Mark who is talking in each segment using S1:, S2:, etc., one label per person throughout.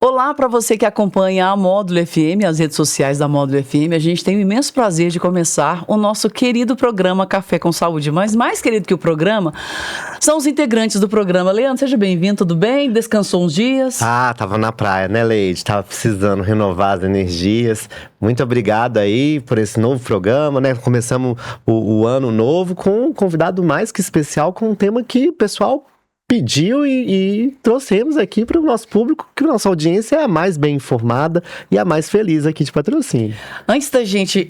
S1: Olá para você que acompanha a Módulo FM, as redes sociais da Módulo FM. A gente tem o imenso prazer de começar o nosso querido programa Café com Saúde. Mas mais querido que o programa são os integrantes do programa. Leandro, seja bem-vindo, tudo bem? Descansou uns dias?
S2: Tava na praia, né, Leide? Tava precisando renovar as energias. Muito obrigado aí por esse novo programa, né? Começamos o ano novo com um convidado mais que especial, com um tema que o pessoal pediu e trouxemos aqui para o nosso público, que a nossa audiência é a mais bem informada e a mais feliz aqui de Patrocínio.
S1: Antes da gente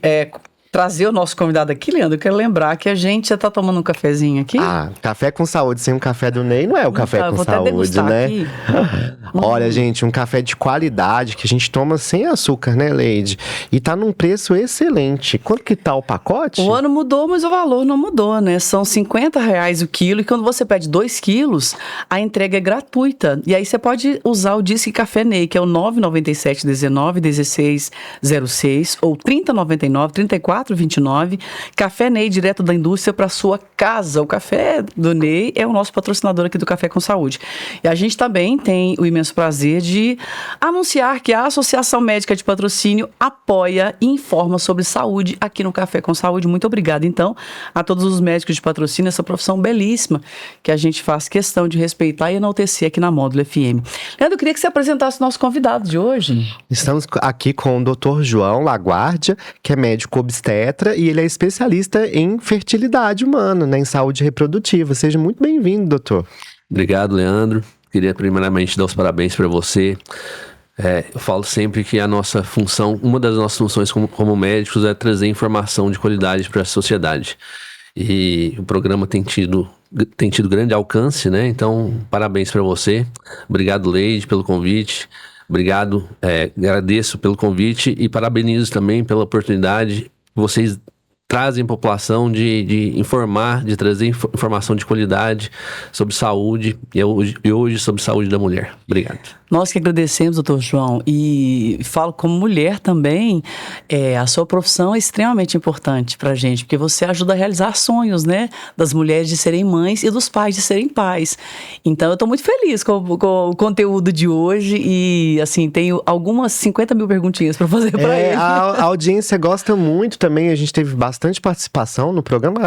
S1: trazer o nosso convidado aqui, Leandro, eu quero lembrar que a gente já tá tomando um cafezinho aqui.
S2: Café com saúde sem um café do Ney não é o café com saúde, né?
S1: Aqui.
S2: Olha, gente, um café de qualidade que a gente toma sem açúcar, né, Leide? E tá num preço excelente. Quanto que tá o pacote?
S1: O ano mudou, mas o valor não mudou, né? São R$50 o quilo, e quando você pede 2 quilos, a entrega é gratuita. E aí você pode usar o Disque Café Ney, que é o 997 19 16 06 ou 3099 34 29, Café Ney, direto da indústria para sua casa. O Café do Ney é o nosso patrocinador aqui do Café com Saúde. E a gente também tem o imenso prazer de anunciar que a Associação Médica de Patrocínio apoia e informa sobre saúde aqui no Café com Saúde. Muito obrigada, então, a todos os médicos de patrocínio, essa profissão belíssima que a gente faz questão de respeitar e enaltecer aqui na Módulo FM. Leandro, eu queria que você apresentasse o nosso convidado de hoje.
S2: Estamos aqui com o Dr. João Laguardia, que é médico obstetra, e ele é especialista em fertilidade humana, né, em saúde reprodutiva. Seja muito bem-vindo, doutor.
S3: Obrigado, Leandro. Queria primeiramente dar os parabéns para você. Eu falo sempre que a nossa função, uma das nossas funções como médicos é trazer informação de qualidade para a sociedade. E o programa tem tido grande alcance, né? Então, parabéns para você. Obrigado, Leide, pelo convite. Obrigado, agradeço pelo convite e parabenizo também pela oportunidade. Vocês trazem a população de informar, de trazer informação de qualidade sobre saúde e hoje sobre saúde da mulher. Obrigado.
S1: Nós que agradecemos, doutor João, e falo como mulher também, a sua profissão é extremamente importante pra gente, porque você ajuda a realizar sonhos, né, das mulheres de serem mães e dos pais de serem pais. Então eu tô muito feliz com o conteúdo de hoje e, assim, tenho algumas 50 mil perguntinhas pra fazer pra ele.
S2: A audiência gosta muito também, a gente teve bastante participação no programa,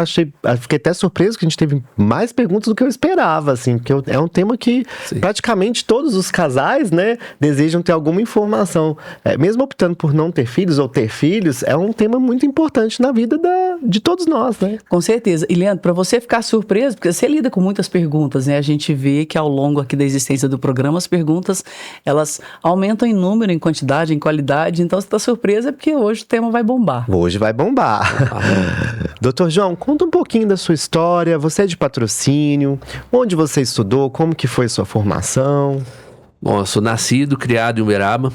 S2: fiquei até surpreso que a gente teve mais perguntas do que eu esperava, assim, porque é um tema que praticamente todos os casais, né, desejam ter alguma informação. Mesmo optando por não ter filhos ou ter filhos, é um tema muito importante na vida de todos nós, né?
S1: Com certeza. E, Leandro, para você ficar surpreso, porque você lida com muitas perguntas, né? A gente vê que ao longo aqui da existência do programa, as perguntas, elas aumentam em número, em quantidade, em qualidade. Então, você está surpresa porque hoje o tema vai bombar.
S2: Hoje vai bombar. Doutor João, conta um pouquinho da sua história. Você é de Patrocínio. Onde você estudou? Como que foi sua formação?
S3: Bom, eu sou nascido, criado em Uberaba,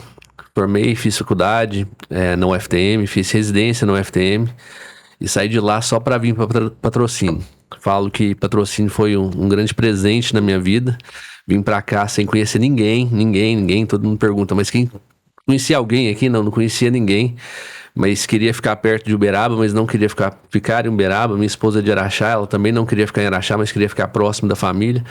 S3: formei, fiz faculdade na UFTM, fiz residência na UFTM e saí de lá só para vir para Patrocínio. Falo que Patrocínio foi um grande presente na minha vida. Vim para cá sem conhecer ninguém, todo mundo pergunta, mas quem conhecia alguém aqui? Não conhecia ninguém. Mas queria ficar perto de Uberaba, mas não queria ficar em Uberaba. Minha esposa é de Araxá, ela também não queria ficar em Araxá, mas queria ficar próximo da família.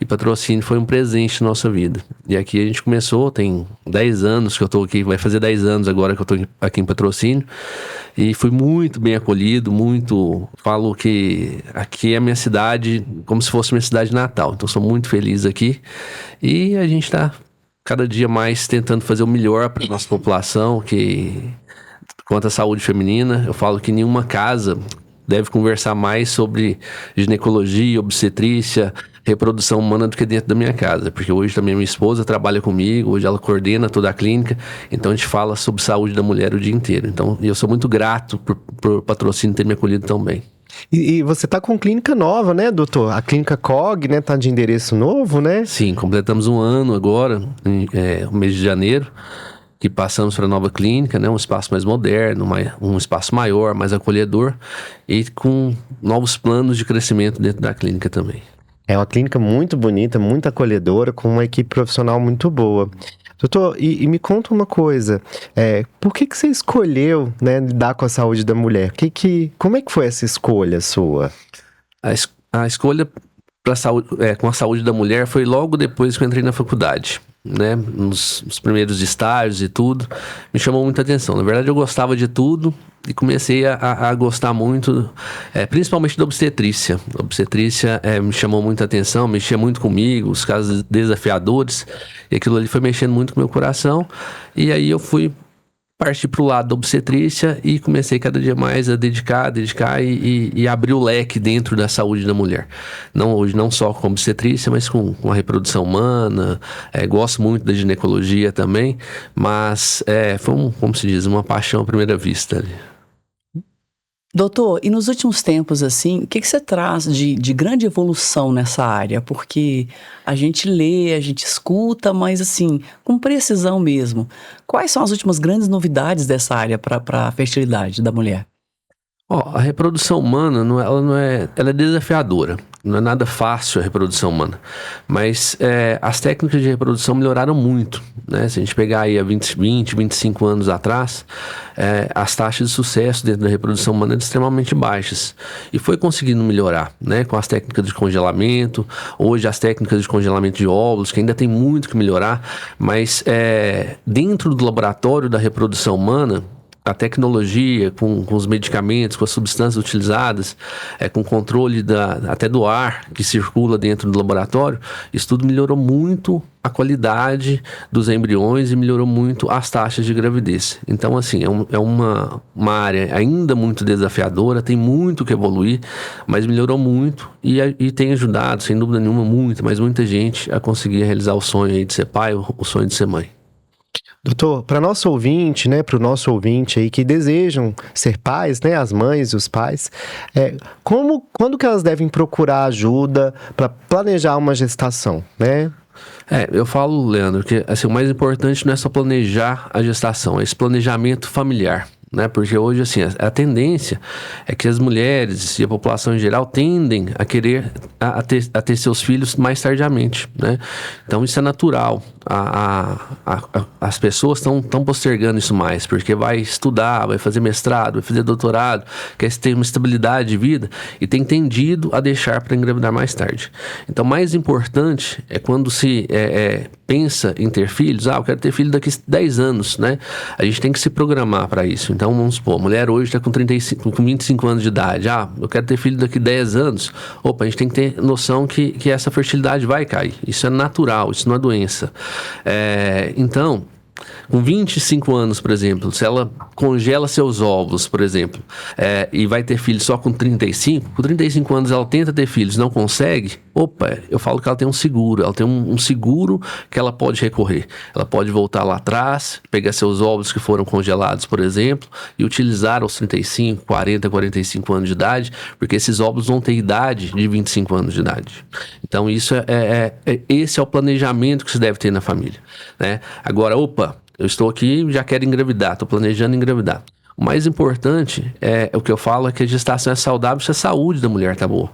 S3: E Patrocínio foi um presente na nossa vida. E aqui a gente começou, tem 10 anos que eu estou aqui, vai fazer 10 anos agora que eu estou aqui em Patrocínio. E fui muito bem acolhido, falo que aqui é a minha cidade, como se fosse minha cidade natal. Então sou muito feliz aqui. E a gente está cada dia mais tentando fazer o melhor para a nossa população, quanto à saúde feminina. Eu falo que nenhuma casa deve conversar mais sobre ginecologia, obstetrícia, reprodução humana do que dentro da minha casa. Porque hoje também minha esposa trabalha comigo, hoje ela coordena toda a clínica, então a gente fala sobre saúde da mulher o dia inteiro. Então eu sou muito grato por Patrocínio ter me acolhido tão bem.
S2: E você tá com clínica nova, né, doutor? A clínica COG, né, tá de endereço novo, né?
S3: Sim, completamos um ano agora, no mês de janeiro, que passamos para a nova clínica, né? Um espaço mais moderno, um espaço maior, mais acolhedor e com novos planos de crescimento dentro da clínica também.
S2: É uma clínica muito bonita, muito acolhedora, com uma equipe profissional muito boa. Doutor, e me conta uma coisa, por que você escolheu, né, lidar com a saúde da mulher? Como é que foi essa escolha sua?
S3: A escolha com a saúde da mulher foi logo depois que eu entrei na faculdade. né? Nos primeiros estágios e tudo, me chamou muita atenção. Na verdade, eu gostava de tudo e comecei a gostar muito, principalmente da obstetrícia. A obstetrícia me chamou muita atenção, mexia muito comigo, os casos desafiadores, e aquilo ali foi mexendo muito com o meu coração. E aí eu fui parti para o lado da obstetrícia e comecei cada dia mais a dedicar e abrir o leque dentro da saúde da mulher. Hoje não só com obstetrícia, mas com a reprodução humana. Gosto muito da ginecologia também, mas foi, como se diz, uma paixão à primeira vista.
S1: Doutor, e nos últimos tempos, assim, o que você traz de grande evolução nessa área? Porque a gente lê, a gente escuta, mas assim, com precisão mesmo. Quais são as últimas grandes novidades dessa área para a fertilidade da mulher?
S3: A reprodução humana, ela é desafiadora. Não é nada fácil a reprodução humana. Mas as técnicas de reprodução melhoraram muito, né? Se a gente pegar aí há 25 anos atrás, as taxas de sucesso dentro da reprodução humana eram extremamente baixas. E foi conseguindo melhorar, né? Com as técnicas de congelamento. Hoje as técnicas de congelamento de óvulos, que ainda tem muito que melhorar. Mas dentro do laboratório da reprodução humana, a tecnologia, com os medicamentos, com as substâncias utilizadas, com o controle até do ar que circula dentro do laboratório, isso tudo melhorou muito a qualidade dos embriões e melhorou muito as taxas de gravidez. Então, assim, é uma área ainda muito desafiadora, tem muito que evoluir, mas melhorou muito e tem ajudado, sem dúvida nenhuma, muita gente a conseguir realizar o sonho aí de ser pai, o sonho de ser mãe.
S2: Doutor, para nosso ouvinte, né, para o nosso ouvinte aí que desejam ser pais, né, as mães e os pais, quando que elas devem procurar ajuda para planejar uma gestação, né?
S3: Eu falo, Leandro, que assim, o mais importante não é só planejar a gestação, é esse planejamento familiar. Né? Porque hoje, assim, a tendência é que as mulheres e a população em geral tendem a querer a ter seus filhos mais tardiamente, né? Então isso é natural. As pessoas estão postergando isso mais, porque vai estudar, vai fazer mestrado, vai fazer doutorado, quer ter uma estabilidade de vida e tem tendido a deixar para engravidar mais tarde. Então, mais importante é quando se pensa em ter filhos. Eu quero ter filho daqui a 10 anos, né? A gente tem que se programar para isso. Então, vamos supor, a mulher hoje está com 25 anos de idade. Eu quero ter filho daqui a 10 anos. A gente tem que ter noção que essa fertilidade vai cair. Isso é natural, isso não é doença. Então, com 25 anos, por exemplo, se ela congela seus óvulos, por exemplo, e vai ter filhos só com 35, com 35 anos ela tenta ter filhos, não consegue, eu falo que ela tem um seguro, ela tem um seguro que ela pode recorrer. Ela pode voltar lá atrás, pegar seus óvulos que foram congelados, por exemplo, e utilizar aos 35, 40, 45 anos de idade, porque esses óvulos vão ter idade de 25 anos de idade. Então, esse é o planejamento que se deve ter na família, né? Agora, eu estou aqui e já quero engravidar, estou planejando engravidar. O mais importante o que eu falo é que a gestação é saudável se a saúde da mulher está boa.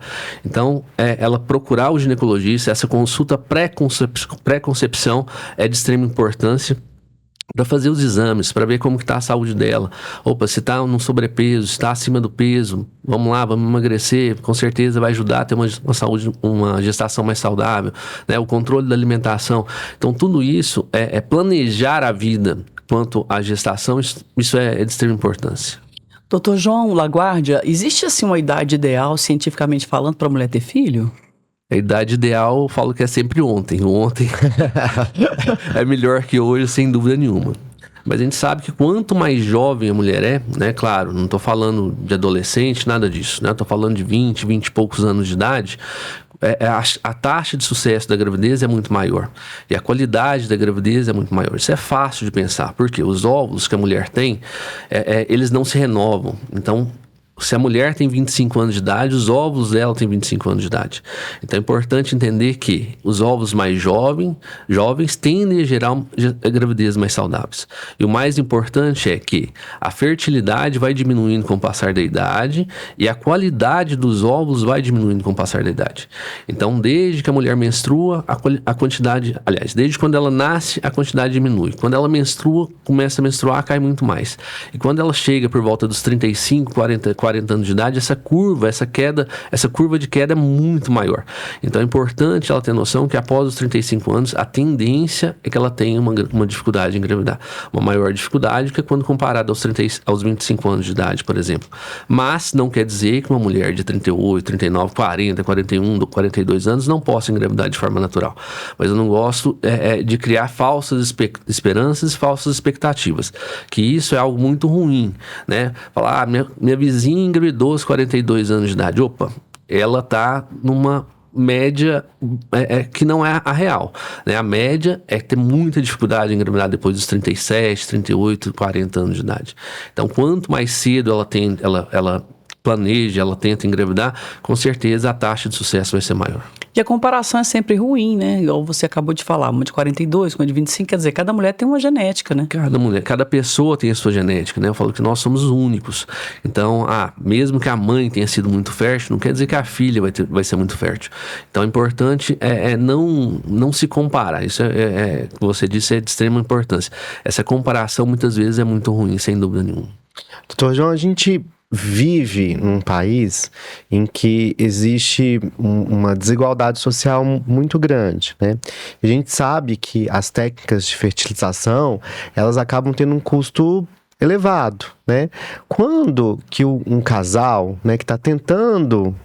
S3: Então, ela procurar o ginecologista, essa consulta pré-concepção é de extrema importância para fazer os exames, para ver como que está a saúde dela. Se está no sobrepeso, se está acima do peso, vamos lá, vamos emagrecer, com certeza vai ajudar a ter uma saúde, uma gestação mais saudável, né? O controle da alimentação. Então, tudo isso é planejar a vida quanto à gestação, isso é de extrema importância.
S1: Doutor João Laguardia, existe assim uma idade ideal, cientificamente falando, para a mulher ter filho?
S3: A idade ideal, eu falo que é sempre ontem. Ontem é melhor que hoje, sem dúvida nenhuma. Mas a gente sabe que quanto mais jovem a mulher é, né? Claro, não estou falando de adolescente, nada disso, né? Estou falando de 20 e poucos anos de idade. A taxa de sucesso da gravidez é muito maior. E a qualidade da gravidez é muito maior. Isso é fácil de pensar, porque os óvulos que a mulher tem, eles não se renovam. Então, se a mulher tem 25 anos de idade, os óvulos dela têm 25 anos de idade. Então é importante entender que os óvulos mais jovens tendem a gerar gravidez mais saudáveis. E o mais importante é que a fertilidade vai diminuindo com o passar da idade e a qualidade dos óvulos vai diminuindo com o passar da idade. Então, desde que a mulher menstrua, a quantidade... Aliás, desde quando ela nasce, a quantidade diminui. Quando ela menstrua, começa a menstruar, cai muito mais. E quando ela chega por volta dos 35, 40 40 anos de idade, essa curva de queda é muito maior. Então é importante ela ter noção que após os 35 anos, a tendência é que ela tenha uma dificuldade em engravidar. Uma maior dificuldade que é quando comparada aos 25 anos de idade, por exemplo. Mas não quer dizer que uma mulher de 38, 39, 40, 41, 42 anos não possa engravidar de forma natural. Mas eu não gosto de criar falsas esperanças e falsas expectativas. Que isso é algo muito ruim, né? Falar, minha vizinha engravidou aos 42 anos de idade. Opa, ela está numa média que não é a real, né? A média é ter muita dificuldade em engravidar depois dos 37, 38, 40 anos de idade. Então, quanto mais cedo ela planeja, ela tenta engravidar, com certeza a taxa de sucesso vai ser maior.
S1: E a comparação é sempre ruim, né? Igual você acabou de falar, uma de 42, uma de 25, quer dizer, cada mulher tem uma genética, né?
S3: Cada pessoa tem a sua genética, né? Eu falo que nós somos únicos. Então, mesmo que a mãe tenha sido muito fértil, não quer dizer que a filha vai ser muito fértil. Então, o importante é não se comparar. Isso como você disse, é de extrema importância. Essa comparação, muitas vezes, é muito ruim, sem dúvida nenhuma.
S2: Doutor João, a gente vive num país em que existe uma desigualdade social muito grande, né? A gente sabe que as técnicas de fertilização, elas acabam tendo um custo elevado, né? Quando que um casal, né, que está tentando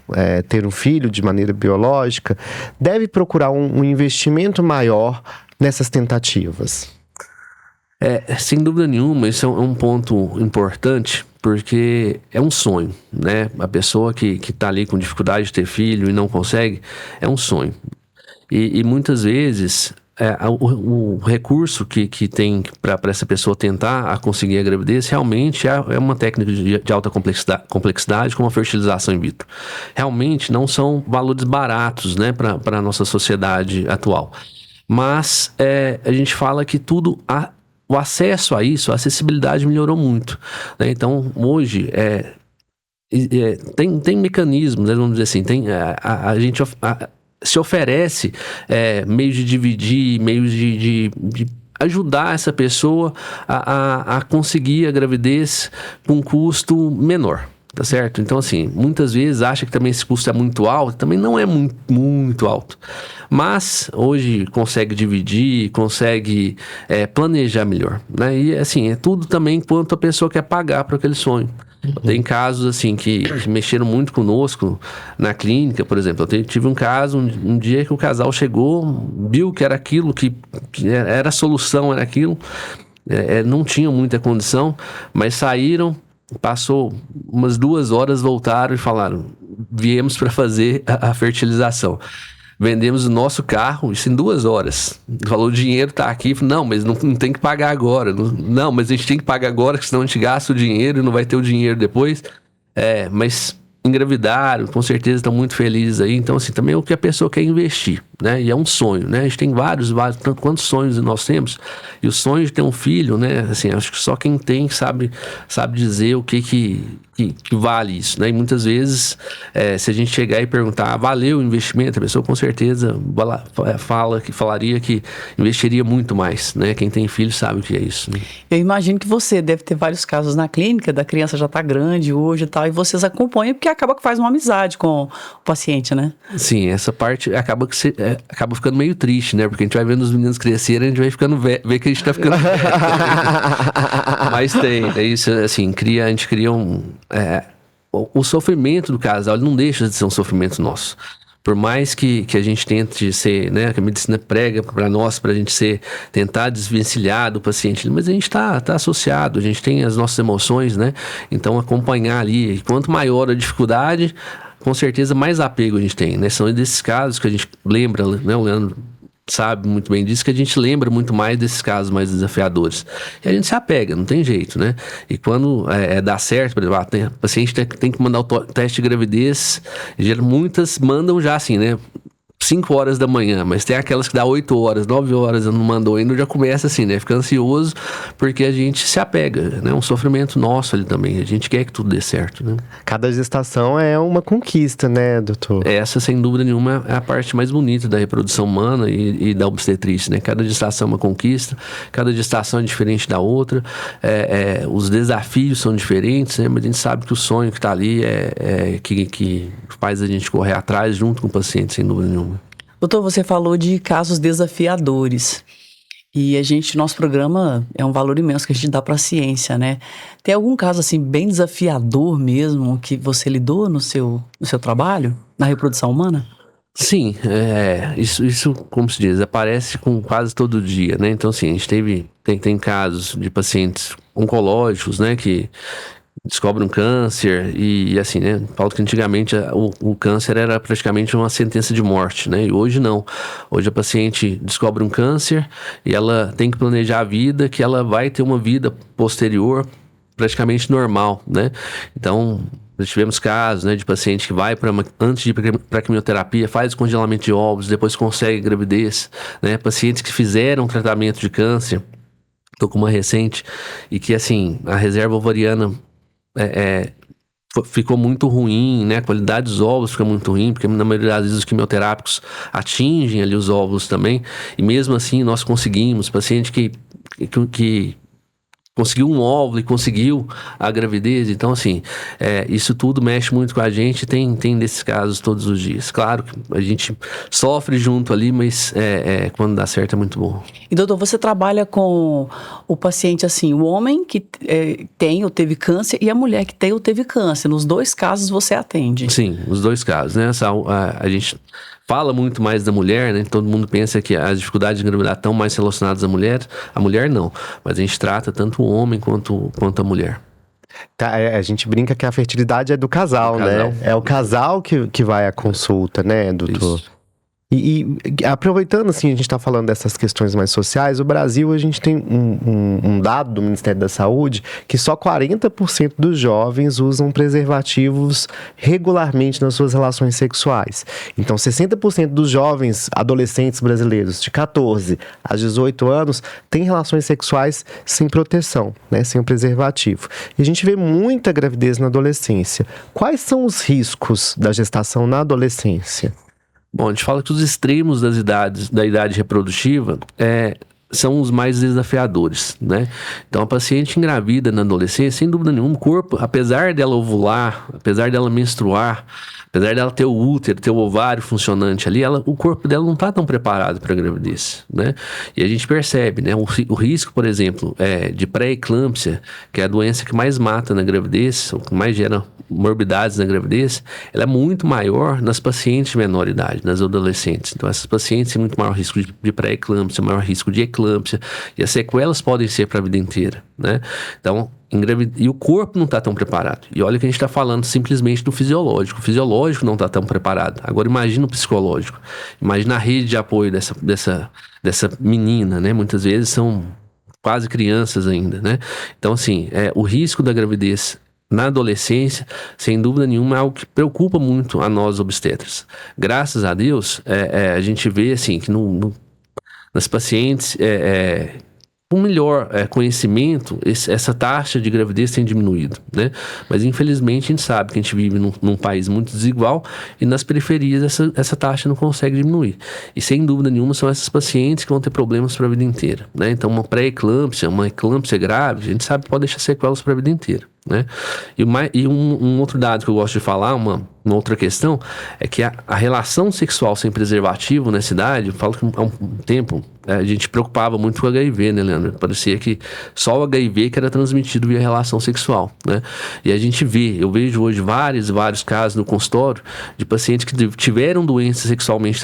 S2: ter um filho de maneira biológica, deve procurar um investimento maior nessas tentativas?
S3: Sem dúvida nenhuma, isso é um ponto importante, porque é um sonho, né? A pessoa que está ali com dificuldade de ter filho e não consegue, é um sonho. E muitas vezes, o recurso que tem para essa pessoa tentar conseguir a gravidez, realmente é uma técnica de alta complexidade, como a fertilização in vitro. Realmente não são valores baratos, né, para a nossa sociedade atual. Mas a gente fala que o acesso a isso, a acessibilidade melhorou muito, né? Então, hoje, tem mecanismos, né? Vamos dizer assim, a gente se oferece meios de dividir, meios de ajudar essa pessoa a conseguir a gravidez com um custo menor. Tá certo? Então, assim, muitas vezes acha que também esse custo é muito alto, também não é muito, muito alto. Mas, hoje, consegue dividir, consegue planejar melhor, né? E, assim, é tudo também quanto a pessoa quer pagar para aquele sonho. Tem casos, assim, que mexeram muito conosco na clínica, por exemplo. Eu tive um caso, um dia que o casal chegou, viu que era aquilo, que era a solução, era aquilo. Não tinham muita condição, mas saíram. Passou umas 2 horas, voltaram e falaram: viemos para fazer a fertilização. Vendemos o nosso carro, isso em 2 horas. Falou, o dinheiro está aqui. Não, mas não tem que pagar agora. Não, mas a gente tem que pagar agora, senão a gente gasta o dinheiro e não vai ter o dinheiro depois. Mas engravidaram, com certeza estão muito felizes aí. Então, assim, também é o que a pessoa quer investir, né? E é um sonho, né? A gente tem vários, quantos sonhos nós temos? E o sonho de ter um filho, né? Assim, acho que só quem tem sabe dizer o que vale isso, né? E muitas vezes, se a gente chegar e perguntar, valeu o investimento? A pessoa com certeza falaria que investiria muito mais, né? Quem tem filho sabe o que é isso, né?
S1: Eu imagino que você deve ter vários casos na clínica, da criança já está grande hoje e tal, e vocês acompanham, porque acaba que faz uma amizade com o paciente, né?
S3: Sim, essa parte acaba ficando meio triste, né? Porque a gente vai vendo os meninos crescerem, a gente vai ficando ver que a gente tá ficando velho. Mas é isso, assim, a gente cria o sofrimento do casal, ele não deixa de ser um sofrimento nosso. Por mais que a gente tente ser, né, que a medicina prega para nós, pra gente tentar desvencilhar do paciente, mas a gente tá associado, a gente tem as nossas emoções, né? Então, acompanhar ali, quanto maior a dificuldade, com certeza mais apego a gente tem, né? São desses casos que a gente lembra, né? O Leandro sabe muito bem disso, que a gente lembra muito mais desses casos mais desafiadores. E a gente se apega, não tem jeito, né? E quando dá certo, por exemplo, o paciente tem que mandar o teste de gravidez, muitas mandam já assim, né? 5 horas da manhã, mas tem aquelas que dá 8 horas, 9 horas, não mandou ainda, já começa assim, né? Fica ansioso, porque a gente se apega, né? Um sofrimento nosso ali também, a gente quer que tudo dê certo, né?
S2: Cada gestação é uma conquista, né, doutor?
S3: Essa, sem dúvida nenhuma, é a parte mais bonita da reprodução humana e da obstetrícia, né? Cada gestação é uma conquista, cada gestação é diferente da outra, os desafios são diferentes, né? Mas a gente sabe que o sonho que está ali que faz a gente correr atrás junto com o paciente, sem dúvida nenhuma.
S1: Doutor, você falou de casos desafiadores. E nosso programa é um valor imenso que a gente dá para a ciência, né? Tem algum caso, assim, bem desafiador mesmo que você lidou no seu trabalho, na reprodução humana?
S3: Sim, isso, como se diz, aparece com quase todo dia, né? Então, assim, a gente tem casos de pacientes oncológicos, né, que descobre um câncer e assim, né? Falo que antigamente o câncer era praticamente uma sentença de morte, né? E hoje não. Hoje a paciente descobre um câncer e ela tem que planejar a vida, que ela vai ter uma vida posterior praticamente normal, né? Então, nós tivemos casos, né, de paciente que vai antes de ir para quimioterapia, faz congelamento de óvulos, depois consegue gravidez, né? Pacientes que fizeram tratamento de câncer, tô com uma recente, e que assim, a reserva ovariana ficou muito ruim, né? A qualidade dos óvulos fica muito ruim, porque na maioria das vezes os quimioterápicos atingem ali os óvulos também, e mesmo assim nós conseguimos, paciente que conseguiu um óvulo e conseguiu a gravidez. Então, assim, isso tudo mexe muito com a gente. Tem desses casos todos os dias. Claro que a gente sofre junto ali, mas quando dá certo é muito bom.
S1: E, doutor, você trabalha com o paciente, assim, o homem que tem ou teve câncer e a mulher que tem ou teve câncer. Nos dois casos você atende.
S3: Sim, os dois casos, né? A gente fala muito mais da mulher, né? Todo mundo pensa que as dificuldades de engravidar estão mais relacionadas à mulher. A mulher não, mas a gente trata tanto o homem quanto a mulher.
S2: Tá, a gente brinca que a fertilidade é do casal, né? É o casal que vai à consulta, né, doutor?
S3: Isso.
S2: E aproveitando, assim, a gente está falando dessas questões mais sociais, o Brasil, a gente tem um dado do Ministério da Saúde que só 40% dos jovens usam preservativos regularmente nas suas relações sexuais. Então, 60% dos jovens adolescentes brasileiros de 14 a 18 anos têm relações sexuais sem proteção, né, sem o preservativo. E a gente vê muita gravidez na adolescência. Quais são os riscos da gestação na adolescência?
S3: Bom, a gente fala que os extremos da idade reprodutiva são os mais desafiadores, né? Então, a paciente engravida na adolescência, sem dúvida nenhuma, o corpo, apesar dela ovular, apesar dela menstruar, apesar dela ter o útero, ter o ovário funcionante ali, o corpo dela não está tão preparado para a gravidez, né? E a gente percebe, né? O risco, por exemplo, de pré-eclâmpsia, que é a doença que mais mata na gravidez, ou que mais gera morbidades na gravidez, ela é muito maior nas pacientes de menor idade, nas adolescentes. Então, essas pacientes têm muito maior risco de pré-eclâmpsia, maior risco de eclâmpsia, e as sequelas podem ser para a vida inteira, né? Então, e o corpo não está tão preparado. E olha que a gente está falando simplesmente do fisiológico. O fisiológico não está tão preparado. Agora, imagina o psicológico. Imagina a rede de apoio dessa menina, né? Muitas vezes são quase crianças ainda, né? Então, assim, o risco da gravidez na adolescência, sem dúvida nenhuma, é algo que preocupa muito a nós obstetras. Graças a Deus, a gente vê assim que nas pacientes com melhor conhecimento, essa taxa de gravidez tem diminuído, né? Mas infelizmente a gente sabe que a gente vive num país muito desigual e nas periferias essa taxa não consegue diminuir. E sem dúvida nenhuma são essas pacientes que vão ter problemas para a vida inteira, né? Então uma pré-eclâmpsia, uma eclâmpsia grave, a gente sabe que pode deixar sequelas para a vida inteira, né? E um outro dado que eu gosto de falar, uma outra questão, é que a relação sexual sem preservativo nessa idade, eu falo que há um tempo a gente preocupava muito com o HIV, né, Leandro? Parecia que só o HIV que era transmitido via relação sexual, né? E a gente eu vejo hoje vários casos no consultório de pacientes que tiveram doenças sexualmente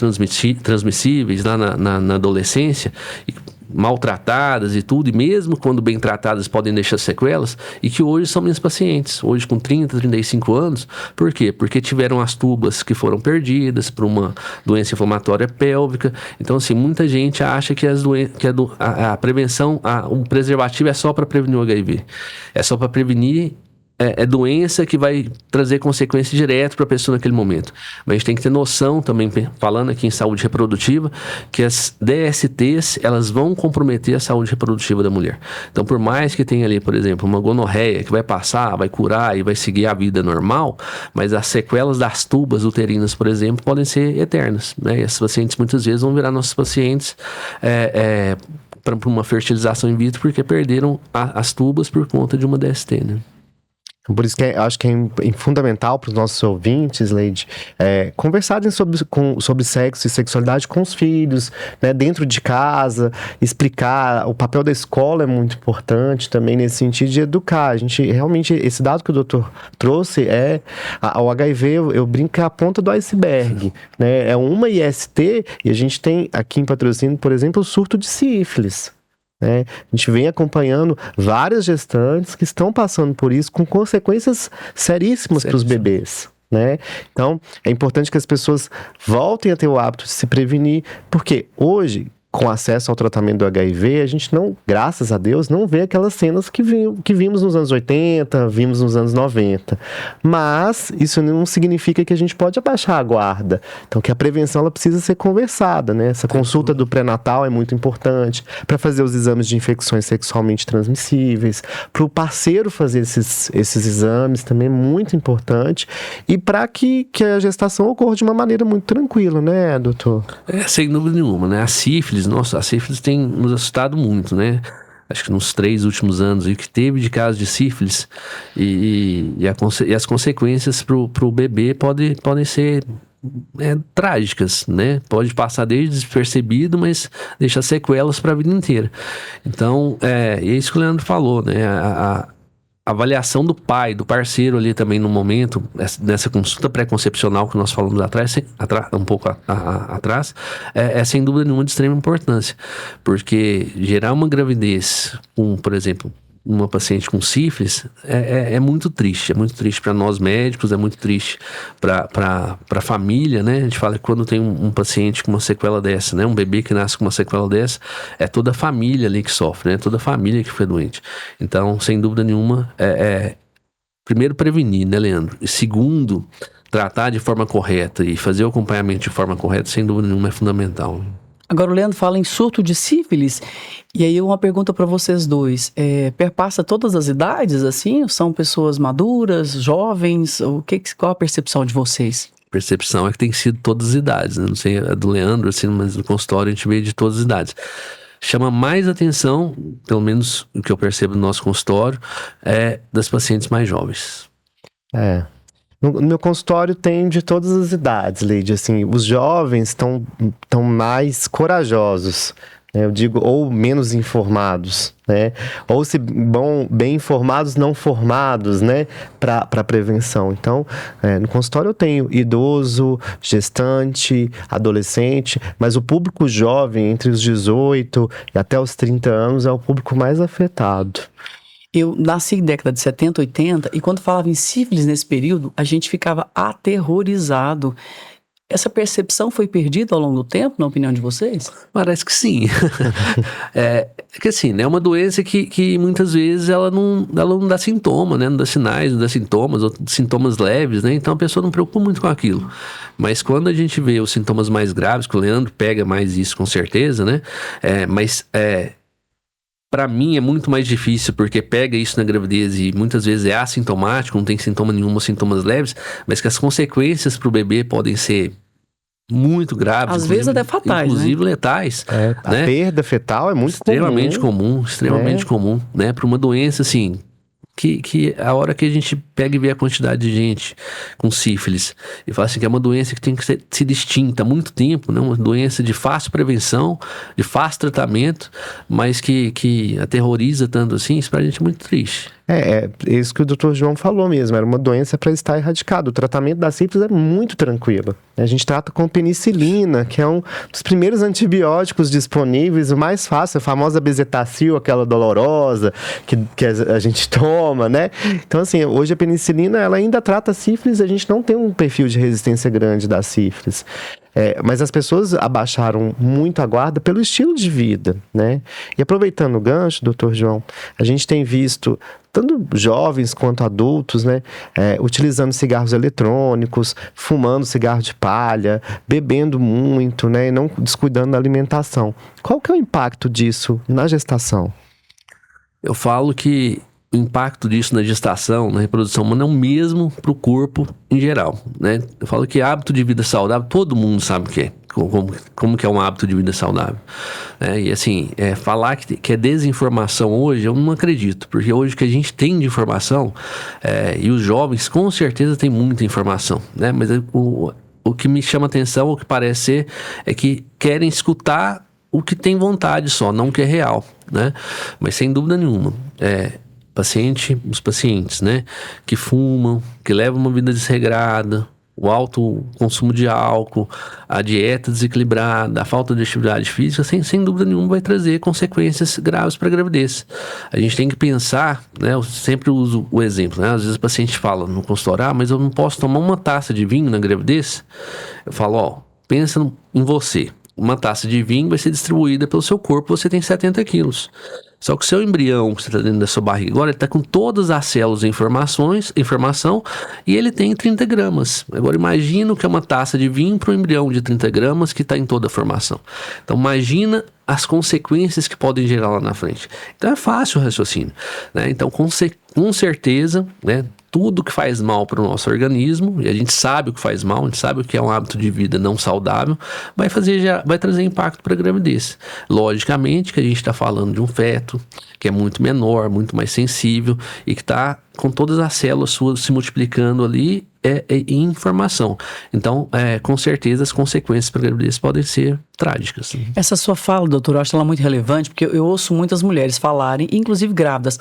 S3: transmissíveis lá na adolescência, e maltratadas e tudo, e mesmo quando bem tratadas podem deixar sequelas, e que hoje são minhas pacientes, hoje com 30, 35 anos. Por quê? Porque tiveram as tubas que foram perdidas por uma doença inflamatória pélvica. Então, assim, muita gente acha que a prevenção, o preservativo é só para prevenir o HIV. É só para prevenir é doença que vai trazer consequência direta para a pessoa naquele momento. Mas a gente tem que ter noção também, falando aqui em saúde reprodutiva, que as DSTs, elas vão comprometer a saúde reprodutiva da mulher. Então, por mais que tenha ali, por exemplo, uma gonorreia que vai passar, vai curar e vai seguir a vida normal, mas as sequelas das tubas uterinas, por exemplo, podem ser eternas, né? E esses pacientes muitas vezes vão virar nossos pacientes para uma fertilização in vitro porque perderam as tubas por conta de uma DST, né?
S2: Por isso que acho que é fundamental para os nossos ouvintes, Leide, conversarem sobre sexo e sexualidade com os filhos, né, dentro de casa, explicar. O papel da escola é muito importante também nesse sentido de educar. A gente realmente, esse dado que o doutor trouxe o HIV, eu brinco, é a ponta do iceberg, né? É uma IST e a gente tem aqui em Patrocínio, por exemplo, o surto de sífilis. A gente vem acompanhando várias gestantes que estão passando por isso com consequências seríssimas para os bebês, né? Então, é importante que as pessoas voltem a ter o hábito de se prevenir, porque hoje, com acesso ao tratamento do HIV, a gente não, graças a Deus, não vê aquelas cenas que vimos nos anos 80, vimos nos anos 90. Mas isso não significa que a gente pode abaixar a guarda. Então, que a prevenção ela precisa ser conversada, né? Essa consulta do pré-natal é muito importante para fazer os exames de infecções sexualmente transmissíveis, para o parceiro fazer esses exames também é muito importante, e para que a gestação ocorra de uma maneira muito tranquila, né, doutor?
S3: Sem dúvida nenhuma, né? A sífilis, a sífilis tem nos assustado muito, né? Acho que nos 3 últimos anos, o que teve de casos de sífilis e as consequências pro bebê podem ser trágicas, né? Pode passar desde despercebido, mas deixa sequelas para a vida inteira. Então, é isso que o Leandro falou, né? A avaliação do pai, do parceiro ali também no momento, nessa consulta pré-concepcional que nós falamos um pouco atrás, é sem dúvida nenhuma de extrema importância, porque gerar uma gravidez com, por exemplo, uma paciente com sífilis é muito triste para nós médicos, é muito triste para a família, né? A gente fala que quando tem um paciente com uma sequela dessa, né? Um bebê que nasce com uma sequela dessa, é toda a família ali que sofre, né? Toda a família que foi doente. Então, sem dúvida nenhuma, primeiro prevenir, né, Leandro? E segundo, tratar de forma correta e fazer o acompanhamento de forma correta, sem dúvida nenhuma, é fundamental.
S1: Agora o Leandro fala em surto de sífilis, e aí uma pergunta para vocês dois, perpassa todas as idades, assim? São pessoas maduras, jovens? Qual a percepção de vocês?
S3: Percepção é que tem sido todas as idades, né? Não sei a do Leandro, assim, mas no consultório a gente vê de todas as idades. Chama mais atenção, pelo menos o que eu percebo no nosso consultório, das pacientes mais jovens.
S2: No meu consultório tem de todas as idades, Leide. Assim, os jovens estão mais corajosos, né? Eu digo, ou menos informados, né? Ou se bem informados, não formados, né? Para prevenção. Então, no consultório eu tenho idoso, gestante, adolescente, mas o público jovem, entre os 18 e até os 30 anos, é o público mais afetado.
S1: Eu nasci em década de 70, 80, e quando falava em sífilis nesse período, a gente ficava aterrorizado. Essa percepção foi perdida ao longo do tempo, na opinião de vocês?
S3: Parece que sim. Que assim, né, é uma doença que muitas vezes ela não dá sintoma, né? Não dá sinais, não dá sintomas, ou sintomas leves, né? Então a pessoa não preocupa muito com aquilo. Mas quando a gente vê os sintomas mais graves, que o Leandro pega mais isso com certeza, né? Para mim é muito mais difícil, porque pega isso na gravidez e muitas vezes é assintomático, não tem sintoma nenhum ou sintomas leves, mas que as consequências para o bebê podem ser muito graves.
S1: Às vezes até fatais,
S3: inclusive
S1: né?
S3: letais.
S2: Né? A perda fetal é muito
S3: extremamente comum, né? Para uma doença assim, que a hora que a gente pega e vê a quantidade de gente com sífilis e fala assim que é uma doença que tem que ser extinta há muito tempo, né? Uma doença de fácil prevenção, de fácil tratamento, mas que aterroriza tanto assim, isso pra gente é muito triste.
S2: É isso que o Dr. João falou mesmo, era uma doença para estar erradicada. O tratamento da sífilis é muito tranquilo. A gente trata com penicilina, que é um dos primeiros antibióticos disponíveis, o mais fácil, a famosa bezetacil, aquela dolorosa que a gente toma, né? Então, assim, hoje a penicilina, ela ainda trata a sífilis, a gente não tem um perfil de resistência grande da sífilis. Mas as pessoas abaixaram muito a guarda pelo estilo de vida, né? E aproveitando o gancho, doutor João, a gente tem visto tanto jovens quanto adultos, né, utilizando cigarros eletrônicos, fumando cigarro de palha, bebendo muito, né, e não descuidando da alimentação. Qual que é o impacto disso na gestação?
S3: Eu falo que o impacto disso na gestação, na reprodução humana, é o mesmo para o corpo em geral, né? Eu falo que hábito de vida saudável, todo mundo sabe o que é. Como que é um hábito de vida saudável, né? E assim, falar que é desinformação hoje, eu não acredito, porque hoje o que a gente tem de informação, e os jovens com certeza têm muita informação, né? Mas o que me chama atenção, o que parece ser, é que querem escutar o que tem vontade só, não o que é real, né? Mas sem dúvida nenhuma, os pacientes, né, que fumam, que levam uma vida desregrada, o alto consumo de álcool, a dieta desequilibrada, a falta de atividade física, sem dúvida nenhuma vai trazer consequências graves para a gravidez. A gente tem que pensar, né, eu sempre uso o exemplo, né, às vezes o paciente fala no consultório, mas eu não posso tomar uma taça de vinho na gravidez. Eu falo, pensa em você. Uma taça de vinho vai ser distribuída pelo seu corpo, você tem 70 quilos. Só que o seu embrião, que você está dentro da sua barriga agora, ele está com todas as células de informação, e ele tem 30 gramas. Agora imagina o que é uma taça de vinho para um embrião de 30 gramas que está em toda a formação. Então imagina as consequências que podem gerar lá na frente. Então é fácil o raciocínio, né? Então com certeza, né, tudo que faz mal para o nosso organismo, e a gente sabe o que faz mal, a gente sabe o que é um hábito de vida não saudável, vai trazer impacto para a gravidez. Logicamente que a gente está falando de um feto que é muito menor, muito mais sensível e que está com todas as células suas se multiplicando ali em informação. Então, com certeza, as consequências para a gravidez podem ser trágicas.
S1: Essa sua fala, doutor, eu acho ela muito relevante, porque eu ouço muitas mulheres falarem, inclusive grávidas,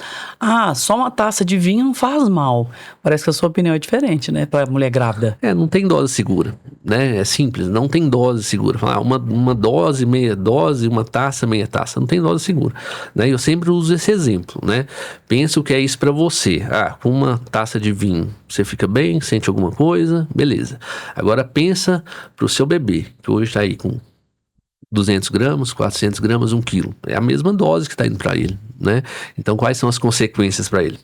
S1: só uma taça de vinho não faz mal. Parece que a sua opinião é diferente, né, para mulher grávida.
S3: Não tem dose segura, né? É simples, não tem dose segura. Falar uma dose, meia dose, uma taça, meia taça, não tem dose segura, né? Eu sempre uso esse exemplo, né? Pensa o que é isso para você. Com uma taça de vinho, você fica bem, sente alguma coisa, beleza. Agora pensa pro seu bebê, que hoje está aí com 200 gramas, 400 gramas, 1 quilo. É a mesma dose que está indo para ele, né? Então, quais são as consequências para ele?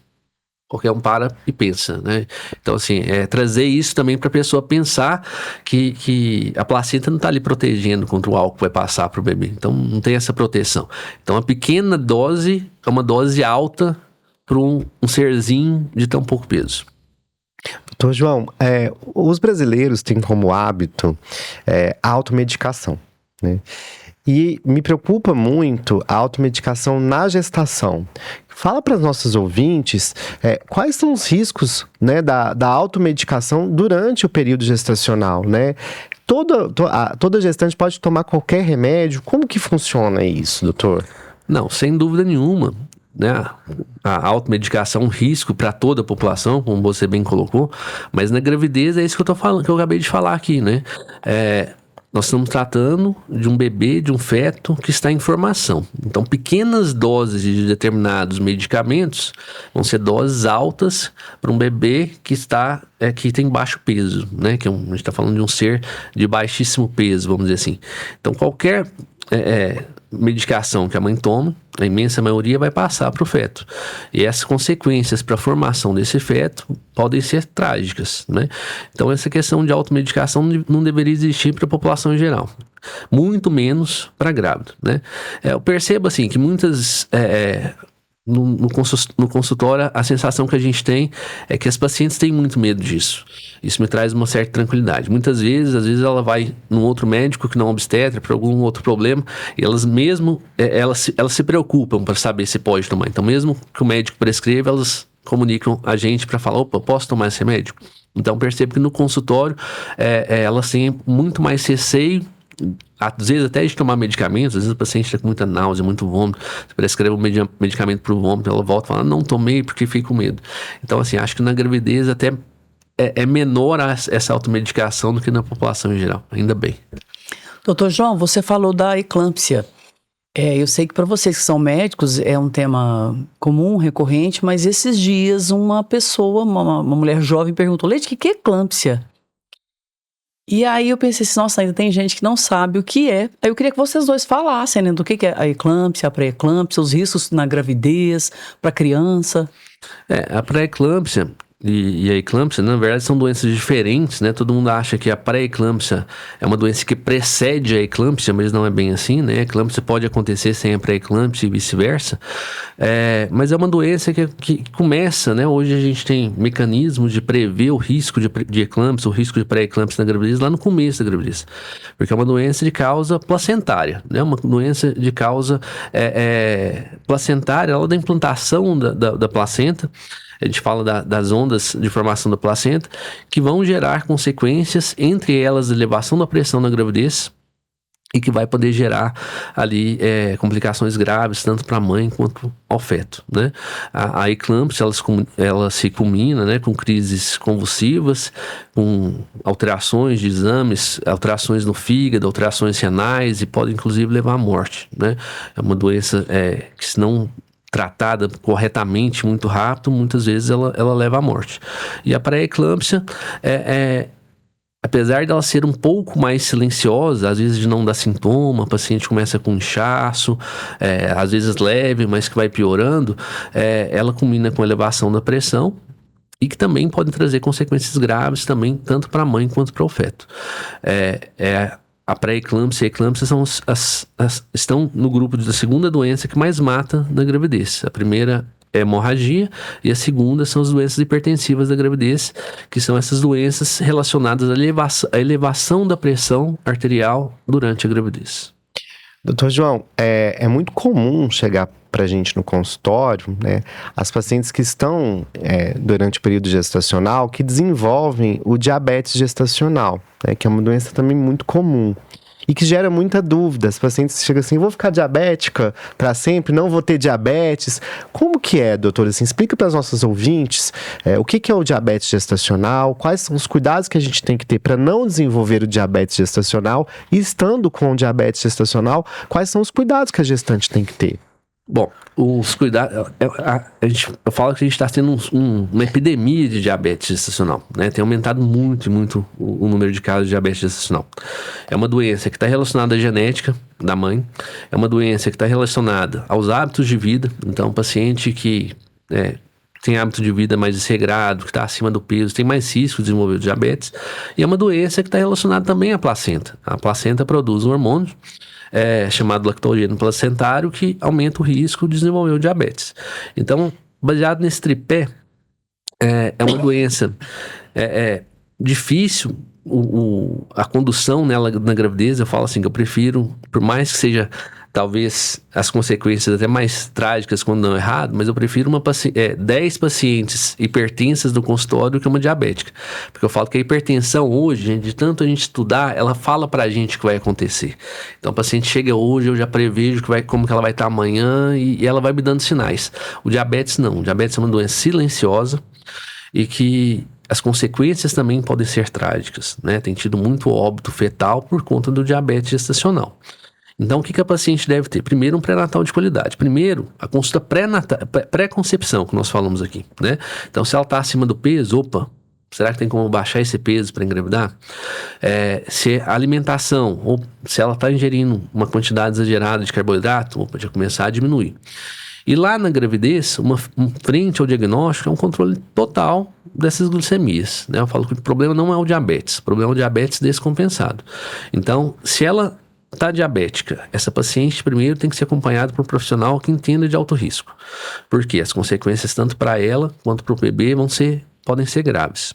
S3: Qualquer um para e pensa, né? Então, assim, trazer isso também para a pessoa pensar que a placenta não está ali protegendo contra o álcool que vai passar para o bebê. Então, não tem essa proteção. Então, a pequena dose é uma dose alta para um serzinho de tão pouco peso.
S2: Doutor João, os brasileiros têm como hábito a automedicação, né? E me preocupa muito a automedicação na gestação. Fala para os nossos ouvintes quais são os riscos, né, da automedicação durante o período gestacional, né? Toda gestante pode tomar qualquer remédio? Como que funciona isso, doutor?
S3: Não, sem dúvida nenhuma, né? A automedicação é um risco para toda a população, como você bem colocou, mas na gravidez é isso que eu tô falando, que eu acabei de falar aqui, né? Nós estamos tratando de um bebê, de um feto que está em formação. Então, pequenas doses de determinados medicamentos vão ser doses altas para um bebê que tem baixo peso, né? A gente está falando de um ser de baixíssimo peso, vamos dizer assim. Então, qualquer medicação que a mãe toma, a imensa maioria vai passar para o feto. E essas consequências para a formação desse feto podem ser trágicas, né? Então, essa questão de automedicação não deveria existir para a população em geral. Muito menos para grávida, né? Eu percebo, assim, que muitas... No consultório, a sensação que a gente tem é que as pacientes têm muito medo disso. Isso me traz uma certa tranquilidade. Às vezes ela vai num outro médico que não é obstetra, por algum outro problema, e elas se preocupam para saber se pode tomar. Então, mesmo que o médico prescreva, elas comunicam a gente para falar, opa, posso tomar esse remédio? Então, percebo que no consultório, elas têm muito mais receio, às vezes até de tomar medicamentos. Às vezes o paciente está com muita náusea, muito vômito, você prescreve um medicamento para o vômito, ela volta e fala, não tomei porque fiquei com medo. Então, assim, acho que na gravidez até é menor essa automedicação do que na população em geral, ainda bem.
S1: Doutor João, você falou da eclâmpsia. Eu sei que para vocês que são médicos é um tema comum, recorrente, mas esses dias uma pessoa, uma mulher jovem perguntou, Leite, o que é eclâmpsia? E aí eu pensei assim, nossa, ainda tem gente que não sabe o que é. Aí eu queria que vocês dois falassem, né, do que é a eclâmpsia, a pré-eclâmpsia, os riscos na gravidez, para criança.
S3: A pré-eclâmpsia e a eclâmpsia, na verdade, são doenças diferentes, né? Todo mundo acha que a pré-eclâmpsia é uma doença que precede a eclâmpsia, mas não é bem assim, né? A eclâmpsia pode acontecer sem a pré-eclâmpsia e vice-versa. Mas é uma doença que começa, né? Hoje a gente tem mecanismos de prever o risco de eclâmpsia, o risco de pré-eclâmpsia na gravidez lá no começo da gravidez. Porque é uma doença de causa placentária, né? Uma doença de causa placentária, ela da implantação da placenta. A gente fala das ondas de formação da placenta, que vão gerar consequências, entre elas a elevação da pressão na gravidez, e que vai poder gerar ali complicações graves, tanto para a mãe quanto ao feto, né? A eclâmpsia, ela se culmina, né, com crises convulsivas, com alterações de exames, alterações no fígado, alterações renais, e pode inclusive levar à morte, né? É uma doença que, se não tratada corretamente muito rápido, muitas vezes ela leva à morte. E a pré-eclâmpsia apesar dela ser um pouco mais silenciosa, às vezes de não dar sintoma, o paciente começa com inchaço, às vezes leve, mas que vai piorando, ela culmina com elevação da pressão, e que também pode trazer consequências graves também, tanto para a mãe quanto para o feto. A pré-eclâmpsia e a eclâmpsia estão no grupo da segunda doença que mais mata na gravidez. A primeira é a hemorragia e a segunda são as doenças hipertensivas da gravidez, que são essas doenças relacionadas à elevação da pressão arterial durante a gravidez.
S2: Doutor João, é muito comum chegar pra gente no consultório, né, as pacientes que estão durante o período gestacional, que desenvolvem o diabetes gestacional, né, que é uma doença também muito comum e que gera muita dúvida. As pacientes chegam assim, vou ficar diabética para sempre, não vou ter diabetes. Como que é, doutor? Assim, explica para os nossos ouvintes o que é o diabetes gestacional, quais são os cuidados que a gente tem que ter para não desenvolver o diabetes gestacional, e estando com o diabetes gestacional, quais são os cuidados que a gestante tem que ter?
S3: Bom, os cuidados... Eu falo que a gente está tendo uma epidemia de diabetes gestacional, né? Tem aumentado muito o número de casos de diabetes gestacional. É uma doença que está relacionada à genética da mãe, é uma doença que está relacionada aos hábitos de vida. Então, paciente que tem hábito de vida mais desregrado, que está acima do peso, tem mais risco de desenvolver diabetes. E é uma doença que está relacionada também à placenta. A placenta produz um hormônio chamado lactogênio placentário, que aumenta o risco de desenvolver o diabetes. Então, baseado nesse tripé, é uma doença difícil, a condução nela na gravidez. Eu falo assim, que eu prefiro, por mais que seja talvez as consequências até mais trágicas quando não errado, mas eu prefiro 10 pacientes hipertensas no consultório que uma diabética. Porque eu falo que a hipertensão hoje, gente, de tanto a gente estudar, ela fala pra gente o que vai acontecer. Então, o paciente chega hoje, eu já prevejo como que ela vai estar amanhã, e ela vai me dando sinais. O diabetes não. O diabetes é uma doença silenciosa e que as consequências também podem ser trágicas, né? Tem tido muito óbito fetal por conta do diabetes gestacional. Então, o que a paciente deve ter? Primeiro, um pré-natal de qualidade. Primeiro, a consulta pré-concepção, que nós falamos aqui, né? Então, se ela está acima do peso, será que tem como baixar esse peso para engravidar? Se a alimentação, ou se ela está ingerindo uma quantidade exagerada de carboidrato, já começar a diminuir. E lá na gravidez, frente ao diagnóstico, é um controle total dessas glicemias, né? Eu falo que o problema não é o diabetes, o problema é o diabetes descompensado. Então, se ela está diabética, essa paciente primeiro tem que ser acompanhada por um profissional que entenda de alto risco, porque as consequências tanto para ela quanto para o bebê podem ser graves.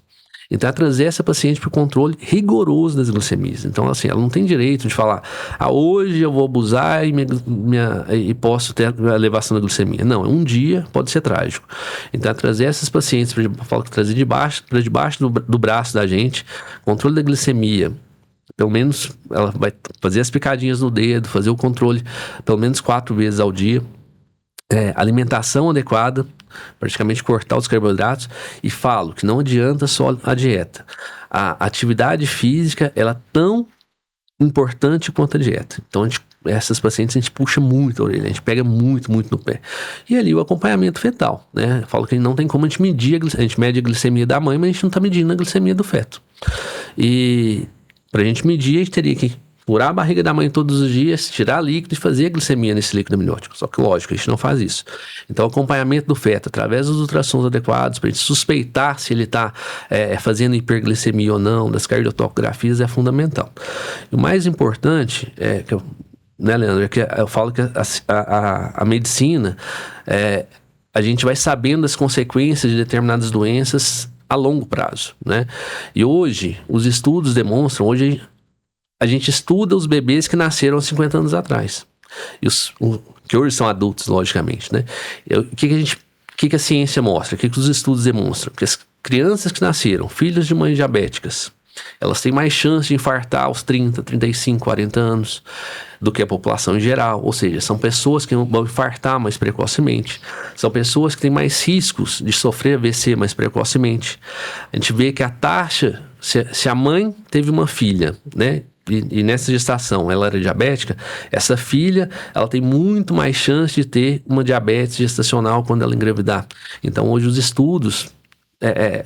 S3: Então, é trazer essa paciente para o controle rigoroso das glicemias. Então, assim, ela não tem direito de falar, hoje eu vou abusar e posso ter a elevação da glicemia. Não, um dia pode ser trágico. Então, é trazer essas pacientes, trazer para debaixo do braço da gente, controle da glicemia. Pelo menos ela vai fazer as picadinhas no dedo, fazer o controle pelo menos 4 vezes ao dia. Alimentação adequada, praticamente cortar os carboidratos, e falo que não adianta só a dieta. A atividade física, ela é tão importante quanto a dieta. Então, essas pacientes a gente puxa muito a orelha, a gente pega muito no pé. E ali o acompanhamento fetal, né? Eu falo que não tem como a gente medir, a gente mede a glicemia da mãe, mas a gente não está medindo a glicemia do feto. E Pra gente medir, a gente teria que furar a barriga da mãe todos os dias, tirar líquido e fazer a glicemia nesse líquido amniótico. Só que, lógico, a gente não faz isso. Então, o acompanhamento do feto, através dos ultrassons adequados, para a gente suspeitar se ele está fazendo hiperglicemia ou não, das cardiotocografias, é fundamental. E o mais importante, né, Leandro, é que eu falo que a medicina, a gente vai sabendo das consequências de determinadas doenças a longo prazo, né? E hoje, os estudos demonstram, a gente estuda os bebês que nasceram há 50 anos atrás. Que hoje são adultos, logicamente, né? O que a ciência mostra? O que os estudos demonstram? Que as crianças que nasceram, filhos de mães diabéticas, elas têm mais chance de infartar aos 30, 35, 40 anos do que a população em geral. Ou seja, são pessoas que vão infartar mais precocemente. São pessoas que têm mais riscos de sofrer AVC mais precocemente. A gente vê que a taxa, se a mãe teve uma filha, né? E nessa gestação ela era diabética, essa filha ela tem muito mais chance de ter uma diabetes gestacional quando ela engravidar. Então hoje os estudos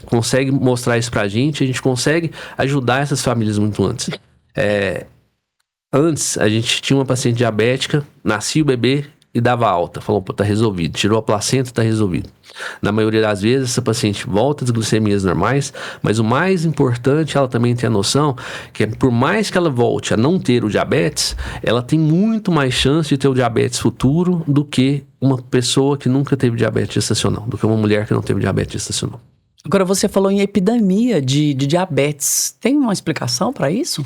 S3: conseguem mostrar isso pra gente, a gente consegue ajudar essas famílias muito antes. Antes a gente tinha uma paciente diabética, nascia o bebê e dava alta, falou, pô, tá resolvido, tirou a placenta, tá resolvido. Na maioria das vezes essa paciente volta às glicemias normais, mas o mais importante, ela também tem a noção que por mais que ela volte a não ter o diabetes, ela tem muito mais chance de ter o diabetes futuro do que uma pessoa que nunca teve diabetes gestacional, do que uma mulher que não teve diabetes gestacional.
S1: Agora, você falou em epidemia de diabetes. Tem uma explicação para isso?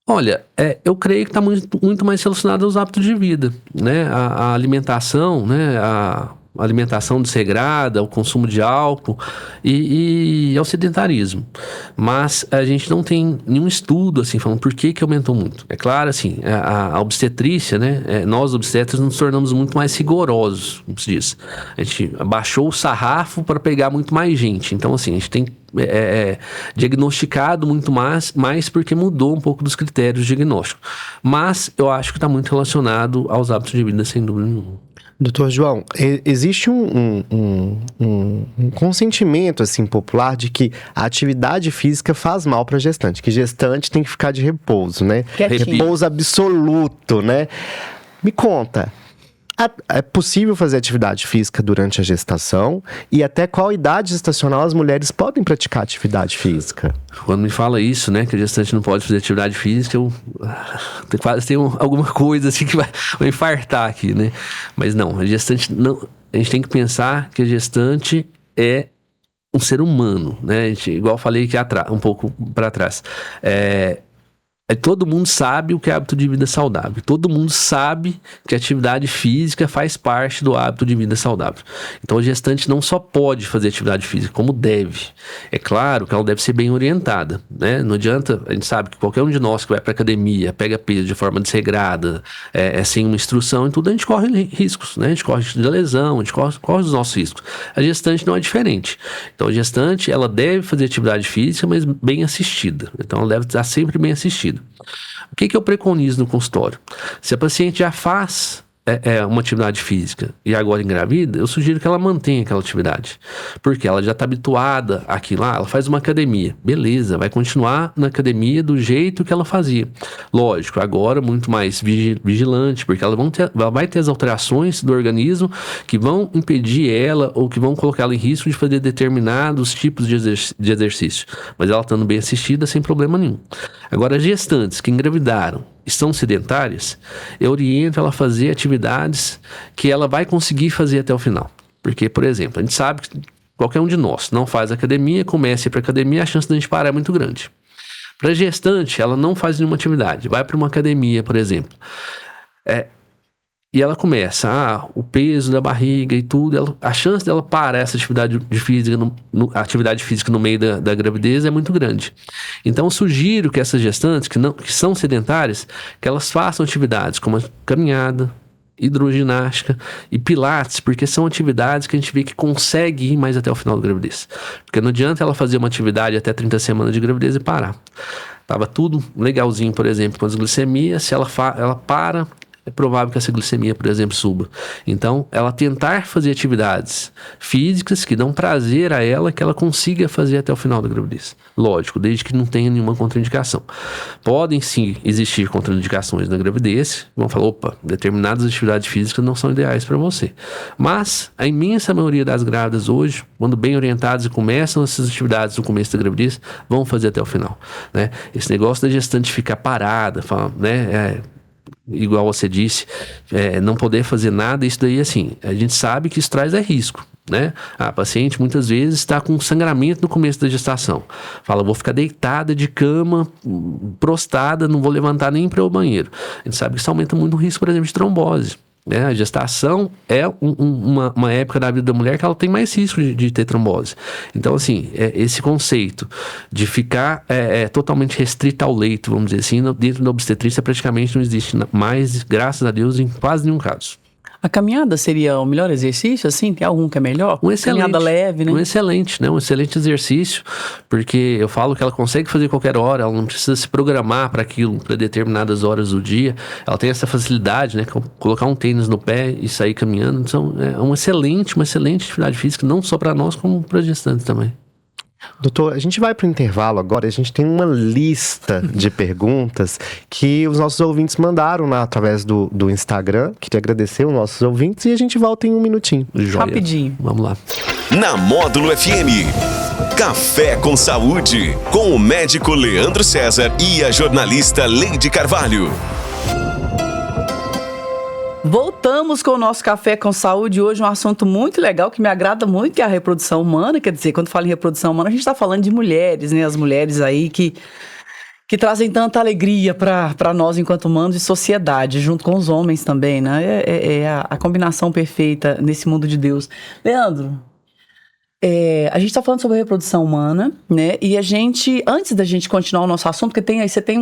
S3: Olha, eu creio que está muito mais relacionado aos hábitos de vida, né? A alimentação, né? A alimentação desregrada, o consumo de álcool e ao sedentarismo. Mas a gente não tem nenhum estudo, assim, falando por que aumentou muito. É claro, assim, a obstetrícia, né? Nós, obstetras, nos tornamos muito mais rigorosos, como se diz. A gente abaixou o sarrafo para pegar muito mais gente. Então, assim, a gente tem diagnosticado muito mais porque mudou um pouco dos critérios de diagnóstico. Mas eu acho que está muito relacionado aos hábitos de vida, sem dúvida nenhuma.
S2: Doutor João, existe um consentimento assim, popular de que a atividade física faz mal para a gestante, que gestante tem que ficar de repouso, né? Repouso absoluto, né? Me conta, é possível fazer atividade física durante a gestação? E até qual idade gestacional as mulheres podem praticar atividade física?
S3: Quando me fala isso, né, que a gestante não pode fazer atividade física, eu quase tenho alguma coisa assim que vai infartar aqui, né? Mas não, a gestante não. A gente tem que pensar que a gestante é um ser humano, né? Igual eu falei aqui um pouco para trás. Todo mundo sabe o que é hábito de vida saudável. Todo mundo sabe que a atividade física faz parte do hábito de vida saudável. Então, a gestante não só pode fazer atividade física, como deve. É claro que ela deve ser bem orientada, né? Não adianta, a gente sabe que qualquer um de nós que vai para academia, pega peso de forma desregrada, sem uma instrução e tudo, a gente corre riscos, né? A gente corre risco de lesão, a gente corre os nossos riscos. A gestante não é diferente. Então, a gestante, ela deve fazer atividade física, mas bem assistida. Então, ela deve estar sempre bem assistida. O que eu preconizo no consultório? Se a paciente já faz uma atividade física e agora engravida, eu sugiro que ela mantenha aquela atividade. Porque ela já está habituada àquilo lá, ela faz uma academia. Beleza, vai continuar na academia do jeito que ela fazia. Lógico, agora muito mais vigilante, porque ela vai ter as alterações do organismo que vão impedir ela ou que vão colocar ela em risco de fazer determinados tipos de exercício. Mas ela estando bem assistida, sem problema nenhum. Agora, as gestantes que engravidaram estão sedentárias, eu oriento ela a fazer atividades que ela vai conseguir fazer até o final. Porque, por exemplo, a gente sabe que qualquer um de nós não faz academia, começa a ir para academia, a chance de a gente parar é muito grande. Para a gestante, ela não faz nenhuma atividade, vai para uma academia, por exemplo. E ela começa, o peso da barriga e tudo, a chance dela parar essa atividade física no meio da gravidez é muito grande. Então, eu sugiro que essas gestantes que são sedentárias, que elas façam atividades como a caminhada, hidroginástica e pilates, porque são atividades que a gente vê que consegue ir mais até o final da gravidez. Porque não adianta ela fazer uma atividade até 30 semanas de gravidez e parar. Tava tudo legalzinho, por exemplo, com as glicemias, se ela para, é provável que essa glicemia, por exemplo, suba. Então, ela tentar fazer atividades físicas que dão prazer a ela, que ela consiga fazer até o final da gravidez. Lógico, desde que não tenha nenhuma contraindicação. Podem sim existir contraindicações na gravidez, vão falar, opa, determinadas atividades físicas não são ideais para você. Mas a imensa maioria das grávidas hoje, quando bem orientadas e começam essas atividades no começo da gravidez, vão fazer até o final, né? Esse negócio da gestante ficar parada, né? Igual você disse, não poder fazer nada, isso daí, assim, a gente sabe que isso traz risco, né? A paciente muitas vezes está com sangramento no começo da gestação. Fala, vou ficar deitada de cama, prostrada, não vou levantar nem para o banheiro. A gente sabe que isso aumenta muito o risco, por exemplo, de trombose. A gestação é uma época da vida da mulher que ela tem mais risco de ter trombose. Então, assim, esse conceito de ficar totalmente restrita ao leito, vamos dizer assim, dentro da obstetrícia praticamente não existe mais, graças a Deus, em quase nenhum caso.
S1: A caminhada seria o melhor exercício, assim? Tem algum que é melhor?
S3: Um excelente.
S1: Caminhada leve, né?
S3: Um excelente exercício, porque eu falo que ela consegue fazer qualquer hora, ela não precisa se programar para aquilo, para determinadas horas do dia. Ela tem essa facilidade, né? Colocar um tênis no pé e sair caminhando. Então, é uma excelente atividade física, não só para nós, como para gestantes também.
S2: Doutor, a gente vai para o intervalo agora. A gente tem uma lista de perguntas que os nossos ouvintes mandaram lá através do Instagram. Queria agradecer os nossos ouvintes e a gente volta em um minutinho.
S3: Joia.
S1: Rapidinho.
S3: Vamos lá.
S4: Na Módulo FM, Café com Saúde, com o médico Leandro César e a jornalista Leide Carvalho.
S1: Voltamos com o nosso Café com Saúde. Hoje um assunto muito legal que me agrada muito, que é a reprodução humana. Quer dizer, quando fala em reprodução humana, a gente está falando de mulheres, né? As mulheres aí que trazem tanta alegria para nós enquanto humanos e sociedade, junto com os homens também, né? É a combinação perfeita nesse mundo de Deus. Leandro, a gente está falando sobre a reprodução humana, né? E antes da gente continuar o nosso assunto, porque você tem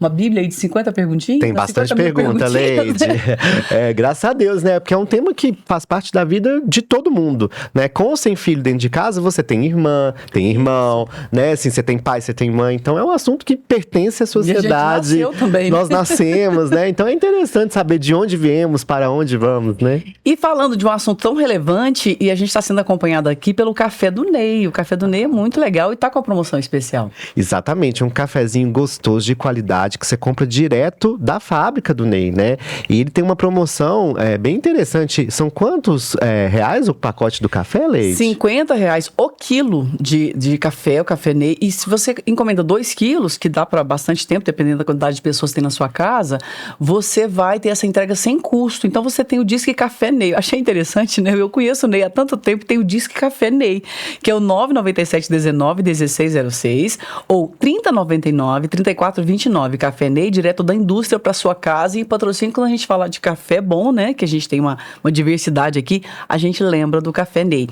S1: uma bíblia aí de 50 perguntinhas?
S2: Tem bastante pergunta, Leide.
S1: Né?
S2: Graças a Deus, né? Porque é um tema que faz parte da vida de todo mundo, né? Com ou sem filho dentro de casa, você tem irmã, tem irmão, né? Assim, você tem pai, você tem mãe. Então, é um assunto que pertence à sociedade.
S1: E a gente nasceu também, né?
S2: Nós nascemos, né? Então, é interessante saber de onde viemos, para onde vamos, né?
S1: E falando de um assunto tão relevante, e a gente está sendo acompanhado aqui pelo Café do Ney. O Café do Ney é muito legal e está com a promoção especial.
S2: Exatamente, um cafezinho gostoso, de qualidade, que você compra direto da fábrica do Ney, né? E ele tem uma promoção bem interessante. São quantos reais o pacote do café, Leide?
S1: R$50 o quilo de café, o Café Ney. E se você encomenda 2 quilos, que dá para bastante tempo, dependendo da quantidade de pessoas que tem na sua casa, você vai ter essa entrega sem custo. Então você tem o Disque Café Ney. Achei interessante, né? Eu conheço o Ney há tanto tempo, tem o Disque Café Ney, que é o 997-19-1606 ou 3099-3429. Café Ney, direto da indústria para sua casa. E patrocínio, quando a gente fala de café bom, né, que a gente tem uma diversidade aqui, a gente lembra do Café Ney.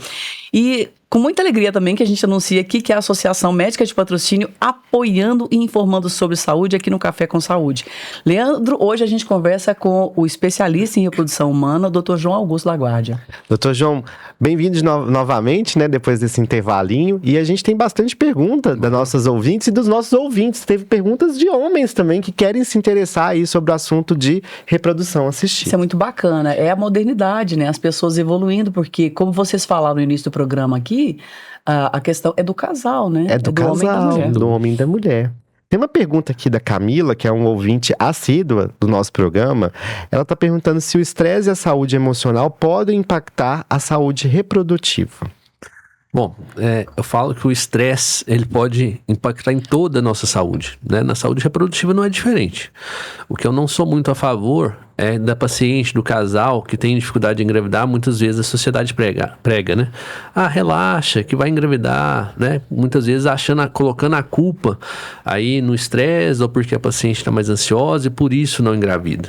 S1: E com muita alegria também que a gente anuncia aqui que é a Associação Médica de Patrocínio apoiando e informando sobre saúde aqui no Café com Saúde. Leandro, hoje a gente conversa com o especialista em reprodução humana, o Dr. João Augusto Laguardia.
S2: Doutor João, bem-vindo novamente, né, depois desse intervalinho. E a gente tem bastante pergunta das nossas ouvintes e dos nossos ouvintes. Teve perguntas de homens também que querem se interessar aí sobre o assunto de reprodução assistida.
S1: Isso é muito bacana. É a modernidade, né? As pessoas evoluindo, porque como vocês falaram no início do programa aqui, a questão é do casal, né?
S2: É do casal,
S1: homem e da mulher.
S2: do homem e da mulher. Tem uma pergunta aqui da Camila, que é um ouvinte assídua do nosso programa. Ela está perguntando se o estresse e a saúde emocional podem impactar a saúde reprodutiva.
S3: Bom, eu falo que o estresse, ele pode impactar em toda a nossa saúde, né? Na saúde reprodutiva não é diferente. O que eu não sou muito a favor é da paciente, do casal que tem dificuldade de engravidar. Muitas vezes a sociedade prega, né? Relaxa, que vai engravidar, né? Muitas vezes colocando a culpa aí no estresse ou porque a paciente está mais ansiosa e por isso não engravida.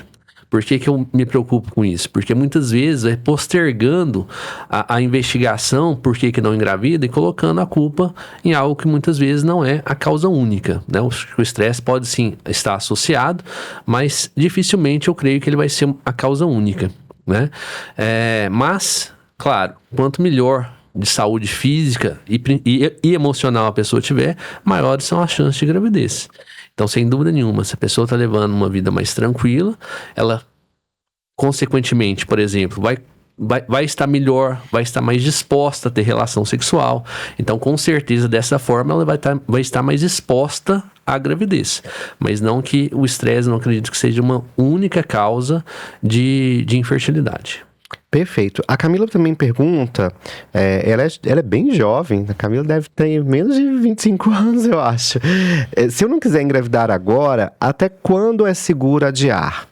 S3: Por que eu me preocupo com isso? Porque muitas vezes é postergando a investigação por que não engravida e colocando a culpa em algo que muitas vezes não é a causa única, né? O estresse pode sim estar associado, mas dificilmente eu creio que ele vai ser a causa única, né? Mas, claro, quanto melhor de saúde física e emocional a pessoa tiver, maiores são as chances de gravidez. Então, sem dúvida nenhuma, se a pessoa está levando uma vida mais tranquila, ela consequentemente, por exemplo, vai estar melhor, vai estar mais disposta a ter relação sexual. Então, com certeza, dessa forma, ela vai estar mais exposta à gravidez. Mas não que o estresse, não acredito que seja uma única causa de infertilidade.
S2: Perfeito. A Camila também pergunta, ela é bem jovem, a Camila deve ter menos de 25 anos, eu acho. Se eu não quiser engravidar agora, até quando é seguro adiar?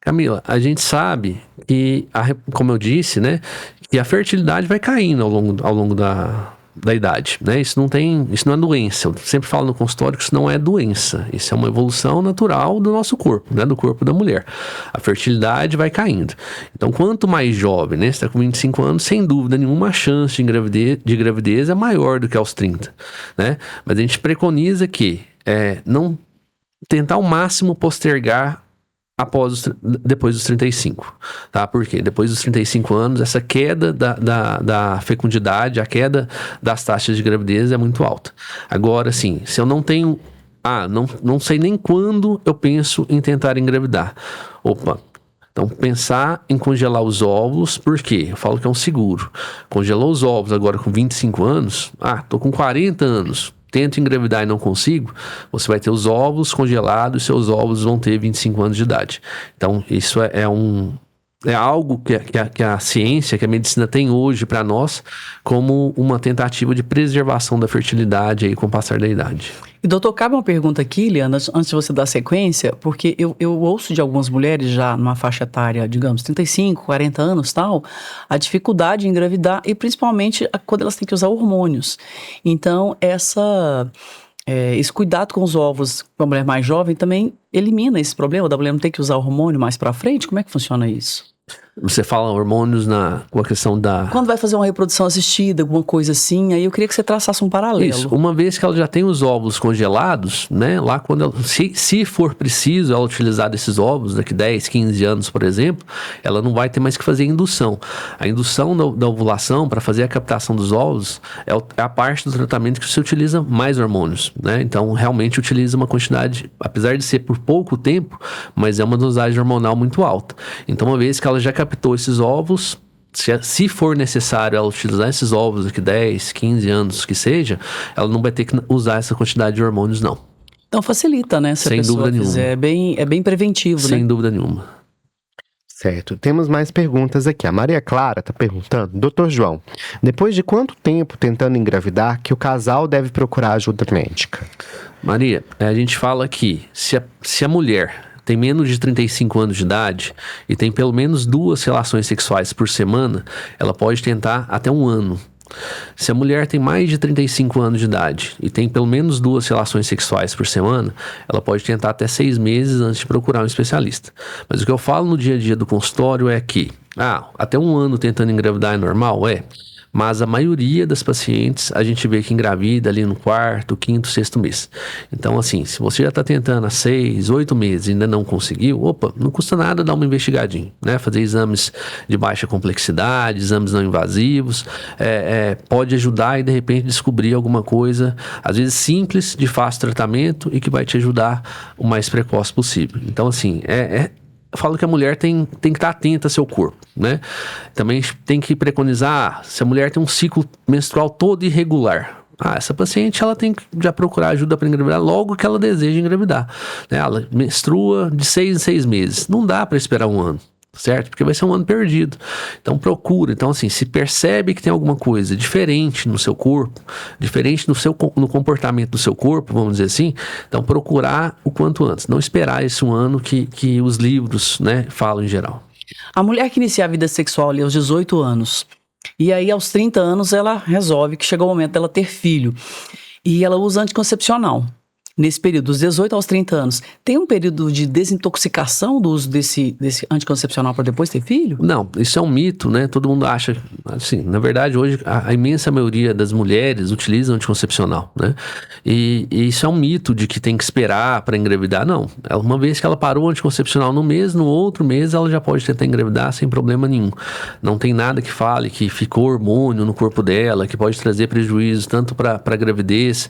S3: Camila, a gente sabe que, como eu disse, né, que a fertilidade vai caindo ao longo da idade, né? Isso não é doença. Eu sempre falo no consultório que isso não é doença. Isso é uma evolução natural do nosso corpo, né? Do corpo da mulher. A fertilidade vai caindo. Então, quanto mais jovem, né? Você está com 25 anos, sem dúvida nenhuma, a chance de gravidez é maior do que aos 30, né? Mas a gente preconiza que não tentar ao máximo postergar depois dos 35, tá? Porque depois dos 35 anos, essa queda da fecundidade, a queda das taxas de gravidez é muito alta. Agora, assim, se eu não tenho... não sei nem quando eu penso em tentar engravidar. Então, pensar em congelar os óvulos, por quê? Eu falo que é um seguro. Congelar os óvulos agora com 25 anos, tô com 40 anos, tento engravidar e não consigo, você vai ter os óvulos congelados e seus óvulos vão ter 25 anos de idade. Então, isso é algo que a ciência, que a medicina tem hoje para nós como uma tentativa de preservação da fertilidade aí com o passar da idade.
S1: E doutor, cabe uma pergunta aqui, Leandro, antes de você dar sequência, porque eu ouço de algumas mulheres já numa faixa etária, digamos, 35, 40 anos, tal, a dificuldade em engravidar e principalmente quando elas têm que usar hormônios. Então, esse cuidado com os ovos para a mulher mais jovem também elimina esse problema da mulher não ter que usar hormônio mais para frente? Como é que funciona isso?
S3: Você fala hormônios com a questão da...
S1: Quando vai fazer uma reprodução assistida, alguma coisa assim, aí eu queria que você traçasse um paralelo.
S3: Isso, uma vez que ela já tem os óvulos congelados, né, lá quando ela, se for preciso ela utilizar desses óvulos, daqui 10, 15 anos, por exemplo, ela não vai ter mais que fazer indução. A indução da ovulação, para fazer a captação dos óvulos, é a parte do tratamento que se utiliza mais hormônios, né, então realmente utiliza uma quantidade, apesar de ser por pouco tempo, mas é uma dosagem hormonal muito alta. Então, uma vez que ela já captou esses óvulos, se for necessário ela utilizar esses óvulos daqui 10, 15 anos que seja, ela não vai ter que usar essa quantidade de hormônios, não.
S1: Então facilita, né? Se
S3: sem
S1: a pessoa
S3: dúvida
S1: fizer, nenhuma. É bem preventivo,
S3: sem
S1: né?
S3: dúvida nenhuma.
S2: Certo, temos mais perguntas aqui. A Maria Clara está perguntando, Dr. João, depois de quanto tempo tentando engravidar que o casal deve procurar ajuda médica?
S3: Maria, a gente fala que se a mulher tem menos de 35 anos de idade e tem pelo menos 2 relações sexuais por semana, ela pode tentar até 1 ano. Se a mulher tem mais de 35 anos de idade e tem pelo menos 2 relações sexuais por semana, ela pode tentar até 6 meses antes de procurar um especialista. Mas o que eu falo no dia a dia do consultório é que, até 1 ano tentando engravidar é normal? Mas a maioria das pacientes a gente vê que engravida ali no 4º, 5º, 6º mês. Então, assim, se você já está tentando há 6, 8 meses e ainda não conseguiu, não custa nada dar uma investigadinha, né? Fazer exames de baixa complexidade, exames não invasivos, pode ajudar e de repente descobrir alguma coisa, às vezes simples, de fácil tratamento e que vai te ajudar o mais precoce possível. Então, assim, eu falo que a mulher tem que estar atenta ao seu corpo, né? Também tem que preconizar, se a mulher tem um ciclo menstrual todo irregular, essa paciente ela tem que já procurar ajuda para engravidar logo que ela deseja engravidar, né? Ela menstrua de 6 em 6 meses, não dá para esperar 1 ano. Certo? Porque vai ser 1 ano perdido. Então procura. Então assim, se percebe que tem alguma coisa diferente no seu corpo, diferente no comportamento do seu corpo, vamos dizer assim, então procurar o quanto antes. Não esperar esse 1 ano que os livros, né, falam em geral.
S1: A mulher que inicia a vida sexual ali aos 18 anos, e aí aos 30 anos ela resolve que chegou o momento dela ter filho. E ela usa anticoncepcional. Nesse período, dos 18 aos 30 anos, tem um período de desintoxicação do uso desse anticoncepcional para depois ter filho?
S3: Não, isso é um mito, né? Todo mundo acha, assim, na verdade hoje a imensa maioria das mulheres utiliza anticoncepcional, né? E isso é um mito de que tem que esperar para engravidar, não. Uma vez que ela parou o anticoncepcional no outro mês ela já pode tentar engravidar sem problema nenhum. Não tem nada que fale que ficou hormônio no corpo dela, que pode trazer prejuízos tanto para a gravidez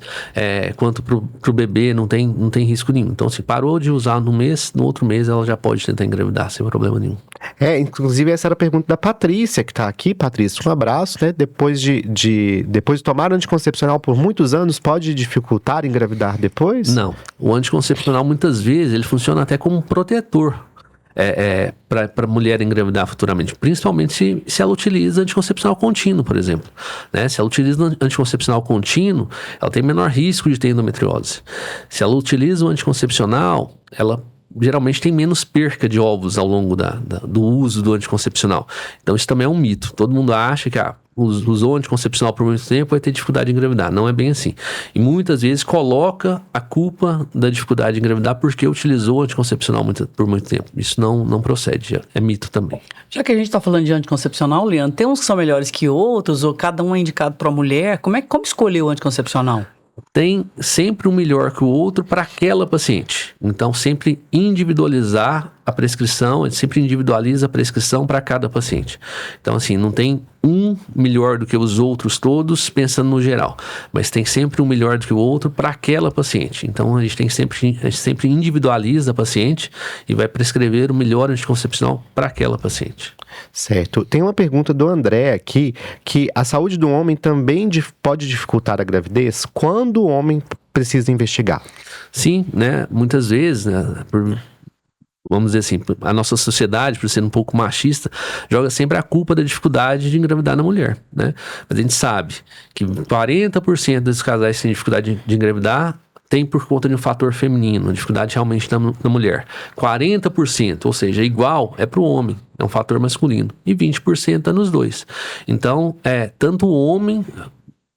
S3: quanto para o bebê bebê, não tem risco nenhum. Então, se parou de usar no mês, no outro mês ela já pode tentar engravidar sem problema nenhum.
S2: Inclusive essa era a pergunta da Patrícia, que tá aqui. Patrícia, um abraço, né? Depois de tomar anticoncepcional por muitos anos, pode dificultar engravidar depois?
S3: Não. O anticoncepcional, muitas vezes, ele funciona até como um protetor. Para a mulher engravidar futuramente, principalmente se ela utiliza anticoncepcional contínuo, por exemplo, né? Se ela utiliza anticoncepcional contínuo, ela tem menor risco de ter endometriose. Se ela utiliza o anticoncepcional, ela geralmente tem menos perca de óvulos ao longo do uso do anticoncepcional. Então isso também é um mito. Todo mundo acha que usou anticoncepcional por muito tempo vai ter dificuldade de engravidar. Não é bem assim. E muitas vezes coloca a culpa da dificuldade de engravidar porque utilizou anticoncepcional por muito tempo. Isso não procede, é mito também.
S1: Já que a gente está falando de anticoncepcional, Leandro, tem uns que são melhores que outros, ou cada um é indicado para a mulher? Como escolher o anticoncepcional?
S3: Tem sempre um melhor que o outro para aquela paciente. Então, sempre individualizar a prescrição, a gente sempre individualiza a prescrição para cada paciente. Então, assim, não tem um melhor do que os outros todos, pensando no geral. Mas tem sempre um melhor do que o outro para aquela paciente. Então, a gente sempre individualiza a paciente e vai prescrever o melhor anticoncepcional para aquela paciente.
S2: Certo. Tem uma pergunta do André aqui, que a saúde do homem também pode dificultar a gravidez? Quando o homem precisa investigar?
S3: Sim, né? Muitas vezes, né? Vamos dizer assim, a nossa sociedade, por ser um pouco machista, joga sempre a culpa da dificuldade de engravidar na mulher, né? Mas a gente sabe que 40% dos casais que têm dificuldade de engravidar tem por conta de um fator feminino, dificuldade realmente na mulher. 40%, ou seja, igual, é para o homem, é um fator masculino. E 20% é nos dois. Então, tanto o homem...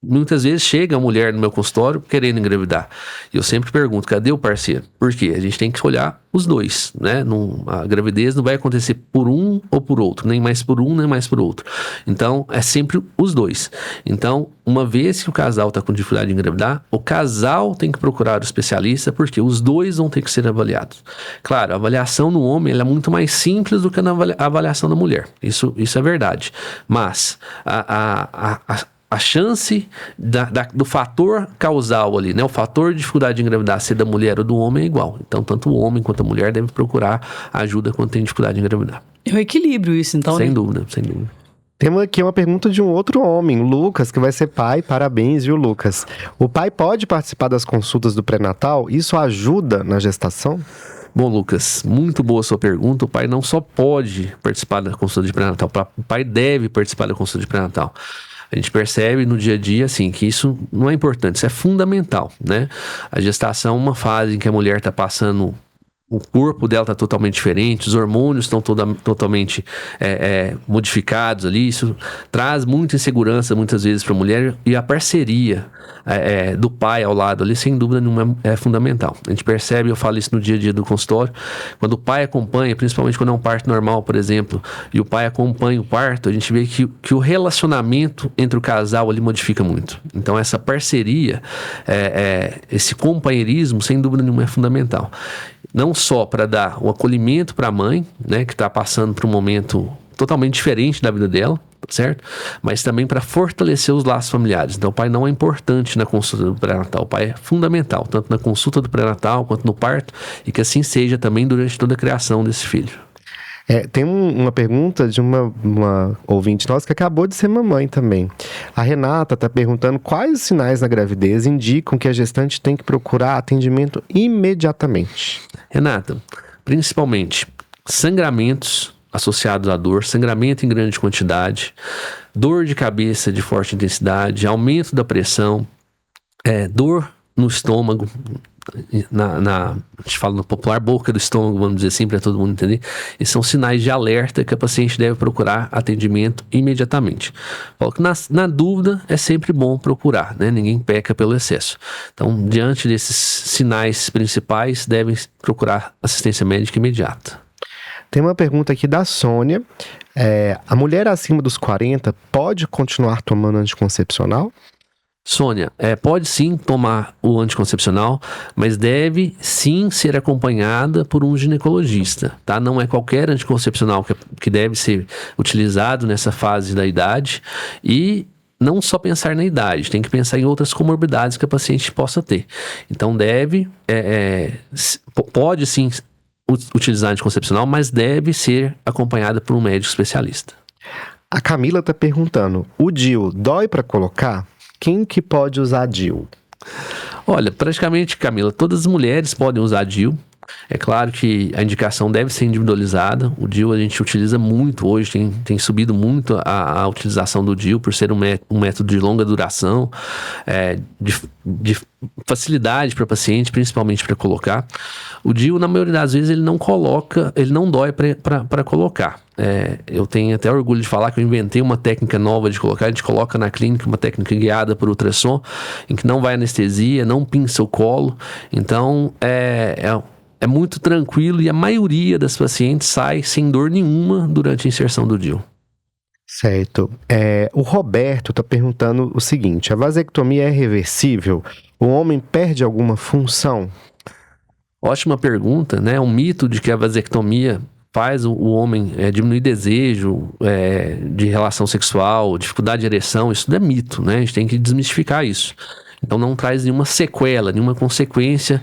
S3: Muitas vezes chega a mulher no meu consultório querendo engravidar. E eu sempre pergunto, cadê o parceiro? Por quê? A gente tem que olhar os dois, né? A gravidez não vai acontecer por um ou por outro, nem mais por um, nem mais por outro. Então, é sempre os dois. Então, uma vez que o casal está com dificuldade de engravidar, o casal tem que procurar o especialista, porque os dois vão ter que ser avaliados. Claro, a avaliação no homem ela é muito mais simples do que a avaliação da mulher. Isso é verdade. Mas, a chance do fator causal ali, né? O fator de dificuldade de engravidar ser da mulher ou do homem é igual. Então, tanto o homem quanto a mulher devem procurar ajuda quando tem dificuldade de engravidar.
S1: É um equilíbrio isso, então.
S3: Sem dúvida, sem dúvida.
S2: Temos aqui uma pergunta de um outro homem, Lucas, que vai ser pai. Parabéns, viu, Lucas? O pai pode participar das consultas do pré-natal? Isso ajuda na gestação?
S3: Bom, Lucas, muito boa a sua pergunta. O pai não só pode participar da consulta de pré-natal, o pai deve participar da consulta de pré-natal. A gente percebe no dia a dia, assim, que isso não é importante, isso é fundamental, né? A gestação é uma fase em que a mulher está passando... O corpo dela está totalmente diferente, os hormônios estão totalmente modificados ali. Isso traz muita insegurança muitas vezes para a mulher, e a parceria do pai ao lado ali, sem dúvida nenhuma, é fundamental. A gente percebe, eu falo isso no dia a dia do consultório, quando o pai acompanha, principalmente quando é um parto normal, por exemplo, e o pai acompanha o parto, a gente vê que o relacionamento entre o casal ali modifica muito. Então essa parceria, esse companheirismo, sem dúvida nenhuma, é fundamental. Não só para dar o acolhimento para a mãe, né, que está passando por um momento totalmente diferente da vida dela, certo? Mas também para fortalecer os laços familiares. Então o pai não é importante na consulta do pré-natal, o pai é fundamental, tanto na consulta do pré-natal quanto no parto, e que assim seja também durante toda a criação desse filho.
S2: Tem uma pergunta de uma ouvinte nossa que acabou de ser mamãe também. A Renata está perguntando quais os sinais na gravidez indicam que a gestante tem que procurar atendimento imediatamente.
S3: Renata, principalmente sangramentos associados à dor, sangramento em grande quantidade, dor de cabeça de forte intensidade, aumento da pressão, dor no estômago, a gente fala no popular, boca do estômago, vamos dizer assim, para todo mundo entender. Esses são sinais de alerta que a paciente deve procurar atendimento imediatamente. Falo que na dúvida é sempre bom procurar, né? Ninguém peca pelo excesso. Então, diante desses sinais principais, devem procurar assistência médica imediata.
S2: Tem uma pergunta aqui da Sônia. A mulher acima dos 40 pode continuar tomando anticoncepcional?
S3: Sônia, pode sim tomar o anticoncepcional, mas deve sim ser acompanhada por um ginecologista, tá? Não é qualquer anticoncepcional que deve ser utilizado nessa fase da idade, e não só pensar na idade, tem que pensar em outras comorbidades que a paciente possa ter. Então pode sim utilizar anticoncepcional, mas deve ser acompanhada por um médico especialista.
S2: A Camila tá perguntando, o DIU dói para colocar? Quem que pode usar DIU?
S3: Olha, praticamente, Camila, todas as mulheres podem usar DIU. É claro que a indicação deve ser individualizada. O DIU a gente utiliza muito hoje, tem subido muito a utilização do DIU por ser um método de longa duração, de facilidade para paciente, principalmente para colocar. O DIU, na maioria das vezes, ele não dói para colocar. Eu tenho até orgulho de falar que eu inventei uma técnica nova de colocar. A gente coloca na clínica uma técnica guiada por ultrassom, em que não vai anestesia, não pinça o colo. Então, é muito tranquilo e a maioria das pacientes sai sem dor nenhuma durante a inserção do DIU.
S2: Certo. O Roberto está perguntando o seguinte, a vasectomia é reversível? O homem perde alguma função?
S3: Ótima pergunta, né? Um mito de que a vasectomia faz o homem diminuir desejo de relação sexual, dificuldade de ereção, isso é mito, né? A gente tem que desmistificar isso. Então não traz nenhuma sequela, nenhuma consequência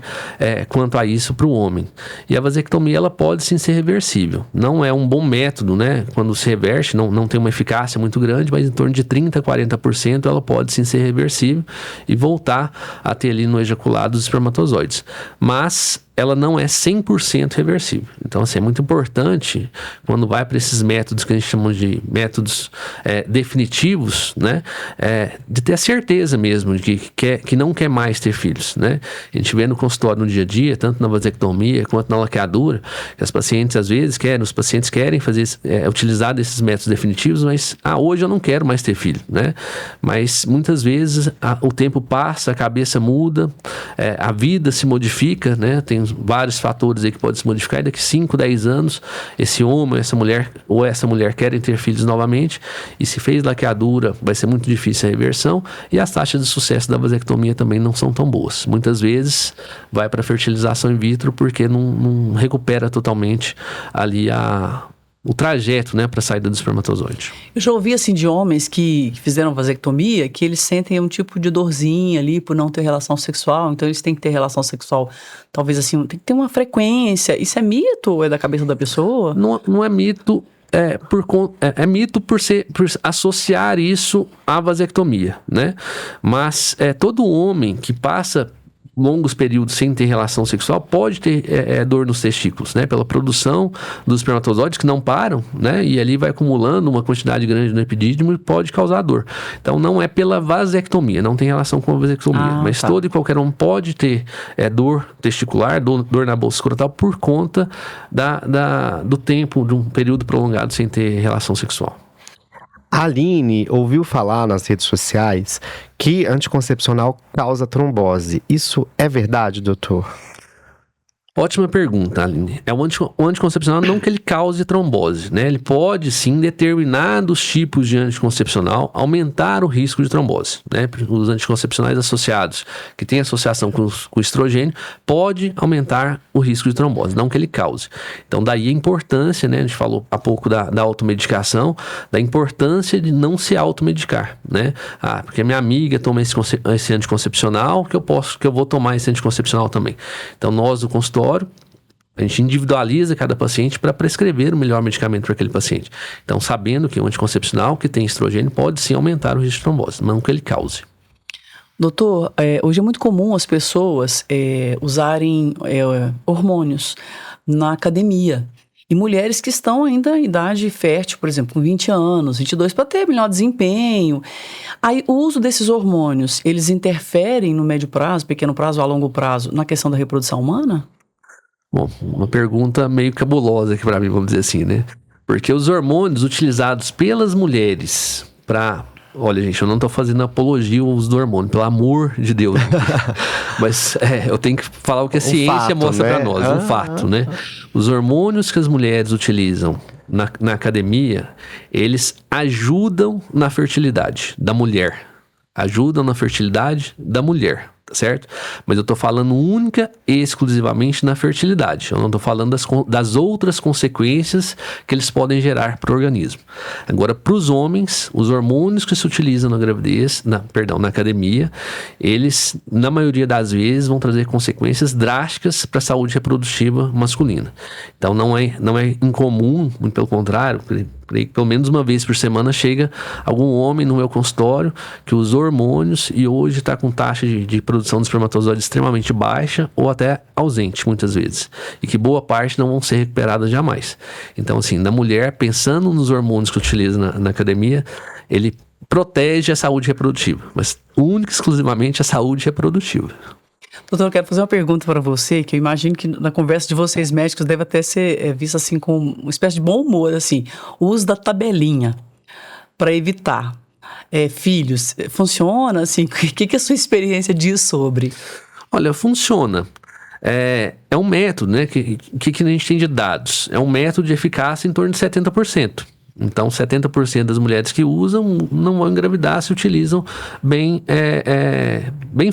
S3: quanto a isso para o homem. E a vasectomia ela pode sim ser reversível. Não é um bom método, né? Quando se reverte, não tem uma eficácia muito grande, mas em torno de 30% a 40% ela pode sim ser reversível e voltar a ter ali no ejaculado os espermatozoides. Mas ela não é 100% reversível. Então, assim, é muito importante, quando vai para esses métodos que a gente chama de métodos definitivos, né? De ter a certeza mesmo de que não quer mais ter filhos, né? A gente vê no consultório no dia a dia, tanto na vasectomia quanto na laqueadura, que as pacientes às vezes os pacientes querem utilizar desses métodos definitivos, mas hoje eu não quero mais ter filho, né? Mas muitas vezes o tempo passa, a cabeça muda, a vida se modifica, né? Tem vários fatores aí que podem se modificar e daqui 5, 10 anos esse homem, essa mulher querem ter filhos novamente e se fez laqueadura vai ser muito difícil a reversão e as taxas de sucesso da vasectomia também não são tão boas. Muitas vezes vai para fertilização in vitro porque não recupera totalmente ali o trajeto, né, para a saída do espermatozoide.
S1: Eu já ouvi, assim, de homens que fizeram vasectomia, que eles sentem um tipo de dorzinha ali por não ter relação sexual, então eles têm que ter relação sexual, talvez assim, tem que ter uma frequência. Isso é mito ou é da cabeça da pessoa?
S3: Não é mito, é mito por associar isso à vasectomia, né? Mas todo homem que passa longos períodos sem ter relação sexual pode ter dor nos testículos, né? Pela produção dos espermatozoides que não param, né? E ali vai acumulando uma quantidade grande no epidídimo e pode causar dor. Então não é pela vasectomia, não tem relação com a vasectomia. Mas todo e qualquer um pode ter dor testicular, dor na bolsa escrotal por conta do tempo, de um período prolongado sem ter relação sexual.
S2: A Aline ouviu falar nas redes sociais que anticoncepcional causa trombose. Isso é verdade, doutor?
S3: Ótima pergunta, Aline. O anticoncepcional não que ele cause trombose, né? Ele pode, sim, em determinados tipos de anticoncepcional, aumentar o risco de trombose, né? Os anticoncepcionais associados, que têm associação com o estrogênio, pode aumentar o risco de trombose, não que ele cause. Então, daí a importância, né? A gente falou há pouco da automedicação, da importância de não se automedicar, né? Porque a minha amiga toma esse anticoncepcional, que eu vou tomar esse anticoncepcional também. Então, nós do consultório, a gente individualiza cada paciente para prescrever o melhor medicamento para aquele paciente. Então, sabendo que o anticoncepcional que tem estrogênio pode sim aumentar o risco de trombose, não que ele cause.
S1: Doutor, hoje é muito comum as pessoas usarem hormônios na academia. E mulheres que estão ainda em idade fértil, por exemplo, com 20 anos, 22, para ter melhor desempenho. Aí, o uso desses hormônios, eles interferem no médio prazo, pequeno prazo ou a longo prazo, na questão da reprodução humana?
S3: Bom, uma pergunta meio cabulosa aqui para mim, vamos dizer assim, né? Porque os hormônios utilizados pelas mulheres para... Olha, gente, eu não tô fazendo apologia ao uso do hormônio, pelo amor de Deus. Mas eu tenho que falar o que a ciência mostra, né, para nós, um fato, né? Os hormônios que as mulheres utilizam na academia, eles ajudam na fertilidade da mulher. Ajudam na fertilidade da mulher, certo? Mas eu tô falando única e exclusivamente na fertilidade. Eu não tô falando das outras consequências que eles podem gerar para o organismo. Agora, para os homens, os hormônios que se utilizam na gravidez, na academia, eles, na maioria das vezes, vão trazer consequências drásticas para a saúde reprodutiva masculina. Então, não é incomum, muito pelo contrário, creio que pelo menos uma vez por semana chega algum homem no meu consultório que usa hormônios e hoje está com taxa de produção de espermatozoide extremamente baixa ou até ausente muitas vezes, e que boa parte não vão ser recuperadas jamais. Então, assim, na mulher, pensando nos hormônios que utiliza na academia, ele protege a saúde reprodutiva, mas única e exclusivamente a saúde reprodutiva.
S1: Doutor, eu quero fazer uma pergunta para você, que eu imagino que na conversa de vocês médicos deve até ser visto assim com uma espécie de bom humor, assim, o uso da tabelinha para evitar filhos. Funciona, assim? O que é a sua experiência diz sobre?
S3: Olha, funciona. É um método, né? Que a gente tem de dados? É um método de eficácia em torno de 70%. Então, 70% das mulheres que usam não vão engravidar se utilizam bem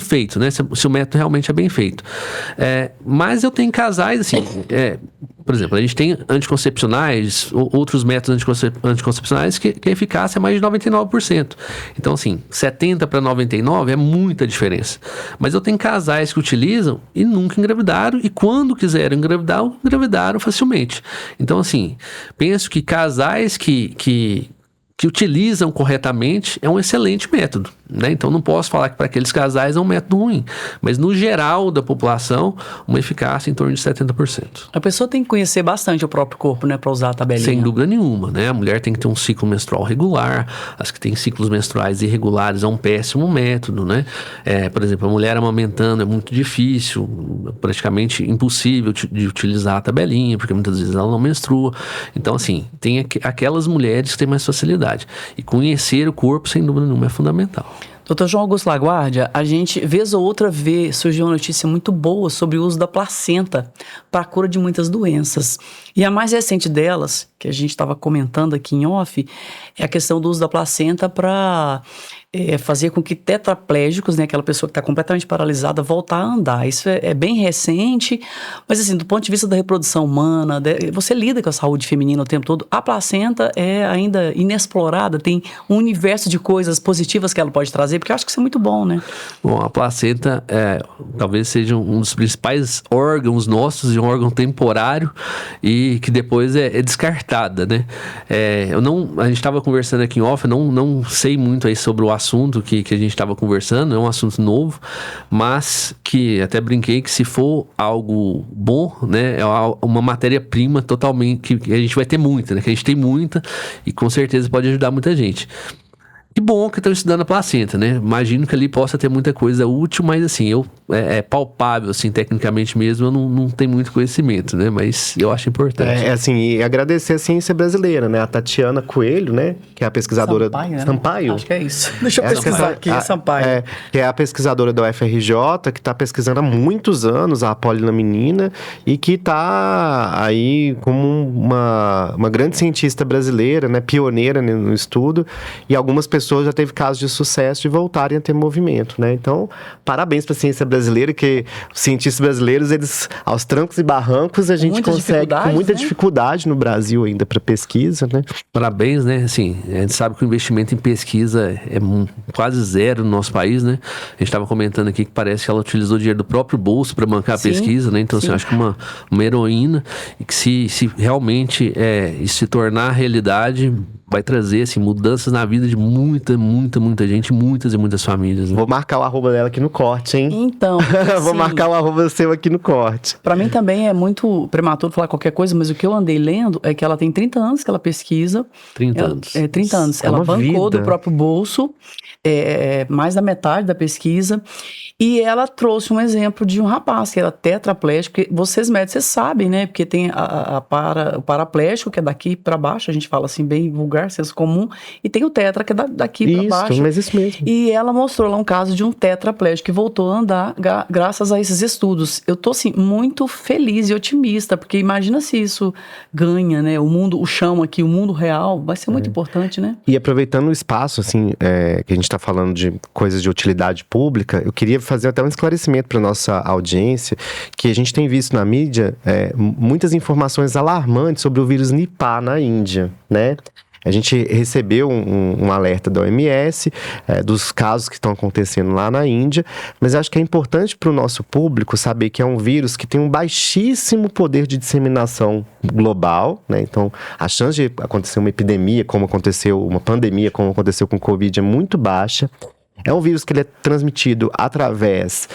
S3: feito, né? Se o método realmente é bem feito. Mas eu tenho casais, assim, por exemplo, a gente tem anticoncepcionais, outros métodos anticoncepcionais que a eficácia é mais de 99%. Então, assim, 70 para 99 é muita diferença. Mas eu tenho casais que utilizam e nunca engravidaram, e quando quiseram engravidaram facilmente. Então, assim, penso que casais que utilizam corretamente é um excelente método, né? Então não posso falar que para aqueles casais é um método ruim, mas no geral da população, uma eficácia em torno de 70%.
S1: A pessoa tem que conhecer bastante o próprio corpo, né, para usar a tabelinha.
S3: Sem dúvida nenhuma, né? A mulher tem que ter um ciclo menstrual regular, as que têm ciclos menstruais irregulares é um péssimo método, né? Por exemplo, a mulher amamentando é muito difícil, praticamente impossível de utilizar a tabelinha, porque muitas vezes ela não menstrua. Então, assim, tem aquelas mulheres que têm mais facilidade. E conhecer o corpo, sem dúvida nenhuma, é fundamental.
S1: Doutor João Augusto Laguardia, a gente, vez ou outra, surgiu uma notícia muito boa sobre o uso da placenta para a cura de muitas doenças. E a mais recente delas, que a gente estava comentando aqui em off, é a questão do uso da placenta para fazer com que tetraplégicos, né, aquela pessoa que está completamente paralisada, voltar a andar. Isso é bem recente, mas assim, do ponto de vista da reprodução humana, você lida com a saúde feminina o tempo todo, a placenta é ainda inexplorada, tem um universo de coisas positivas que ela pode trazer, porque eu acho que isso é muito bom, né? Bom,
S3: a placenta talvez seja um dos principais órgãos nossos, um órgão temporário e que depois é descartada, né? A gente estava conversando aqui em off, eu não sei muito aí sobre o assunto que a gente estava conversando, é um assunto novo, mas que até brinquei que se for algo bom, né, é uma matéria-prima totalmente, que a gente vai ter muita, né, que a gente tem muita e com certeza pode ajudar muita gente. Que bom que estão estudando a placenta, né? Imagino que ali possa ter muita coisa útil, mas assim, é palpável, assim, tecnicamente mesmo, eu não tenho muito conhecimento, né? Mas eu acho importante.
S2: Assim, e agradecer a ciência brasileira, né? A Tatiana Coelho, né? Que é a pesquisadora...
S1: Sampaio? Acho que é isso. Deixa eu pesquisar aqui, Sampaio.
S2: Que é a pesquisadora da UFRJ, que está pesquisando há muitos anos a polilaminina e que está aí como uma grande cientista brasileira, né? Pioneira no estudo, e algumas pessoas já teve casos de sucesso de voltarem a ter movimento, né? Então, parabéns para a ciência brasileira, que os cientistas brasileiros, eles, aos trancos e barrancos, a gente consegue, com muita dificuldade no Brasil ainda para pesquisa, né?
S3: Parabéns, né? Assim, a gente sabe que o investimento em pesquisa é quase zero no nosso país, né? A gente estava comentando aqui que parece que ela utilizou dinheiro do próprio bolso para bancar a pesquisa, né? Então, assim, acho que uma heroína, e que se realmente isso se tornar realidade, vai trazer, assim, mudanças na vida de muita gente, muitas e muitas famílias, né?
S2: Vou marcar o arroba dela aqui no corte, hein?
S1: Então,
S2: vou marcar o arroba seu aqui no corte.
S1: Pra mim também é muito prematuro falar qualquer coisa, mas o que eu andei lendo é que ela tem 30 anos que ela pesquisa.
S3: 30 anos.
S1: 30 anos. Ela bancou do próprio bolso, mais da metade da pesquisa. E ela trouxe um exemplo de um rapaz que era tetraplégico. Vocês médicos, vocês sabem, né? Porque tem o paraplégico, que é daqui pra baixo, a gente fala assim bem vulgar. vulgar, senso comum, e tem o tetra, que é daqui para baixo.
S2: Isso, mas isso mesmo.
S1: E ela mostrou lá um caso de um tetraplégico que voltou a andar graças a esses estudos. Eu tô, assim, muito feliz e otimista, porque imagina se isso ganha, né? O mundo, o chão aqui, o mundo real, vai ser muito importante, né?
S2: E aproveitando o espaço, assim, que a gente está falando de coisas de utilidade pública, eu queria fazer até um esclarecimento para nossa audiência, que a gente tem visto na mídia muitas informações alarmantes sobre o vírus Nipah na Índia, né? A gente recebeu um alerta da OMS dos casos que estão acontecendo lá na Índia, mas acho que é importante para o nosso público saber que é um vírus que tem um baixíssimo poder de disseminação global, né? Então, a chance de acontecer uma epidemia, uma pandemia, como aconteceu com o Covid, é muito baixa. É um vírus que ele é transmitido através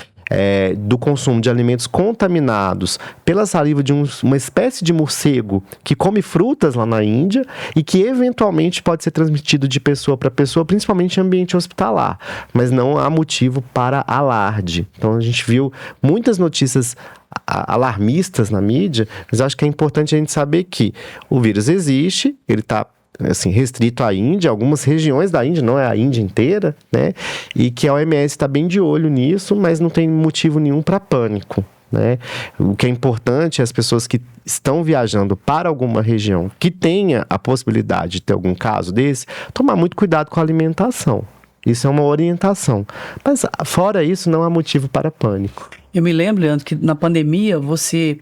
S2: do consumo de alimentos contaminados pela saliva de uma espécie de morcego que come frutas lá na Índia e que eventualmente pode ser transmitido de pessoa para pessoa, principalmente em ambiente hospitalar, mas não há motivo para alarde. Então a gente viu muitas notícias alarmistas na mídia, mas acho que é importante a gente saber que o vírus existe, ele está assim, restrito à Índia, algumas regiões da Índia, não é a Índia inteira, né? E que a OMS está bem de olho nisso, mas não tem motivo nenhum para pânico, né? O que é importante é as pessoas que estão viajando para alguma região que tenha a possibilidade de ter algum caso desse, tomar muito cuidado com a alimentação. Isso é uma orientação. Mas fora isso, não há motivo para pânico.
S1: Eu me lembro, Leandro, que na pandemia você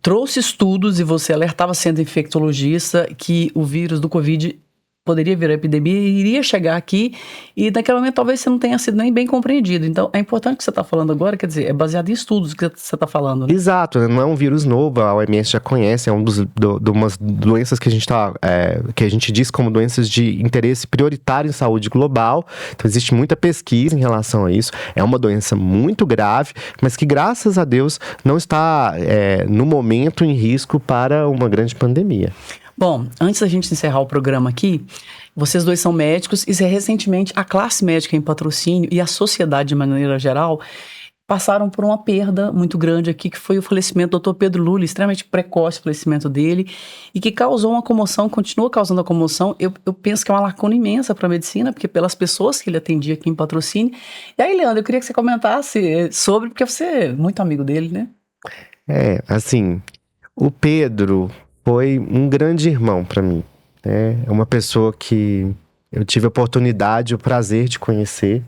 S1: trouxe estudos e você alertava, sendo infectologista, que o vírus do Covid poderia virar epidemia e iria chegar aqui, e naquele momento talvez você não tenha sido nem bem compreendido. Então é importante o que você está falando agora, quer dizer, é baseado em estudos que você está falando, né?
S2: Exato, não é um vírus novo, a OMS já conhece, é umas doenças que a gente diz como doenças de interesse prioritário em saúde global. Então existe muita pesquisa em relação a isso. É uma doença muito grave, mas que graças a Deus não está no momento em risco para uma grande pandemia.
S1: Bom, antes da gente encerrar o programa aqui, vocês dois são médicos e recentemente a classe médica em patrocínio e a sociedade de maneira geral passaram por uma perda muito grande aqui, que foi o falecimento do Dr. Pedro Lully, extremamente precoce o falecimento dele, e que causou uma comoção, continua causando a comoção. Eu penso que é uma lacuna imensa para a medicina, porque pelas pessoas que ele atendia aqui em patrocínio. E aí, Leandro, eu queria que você comentasse sobre, porque você é muito amigo dele, né?
S2: Assim, o Pedro foi um grande irmão para mim, né? É uma pessoa que eu tive a oportunidade, o prazer de conhecer.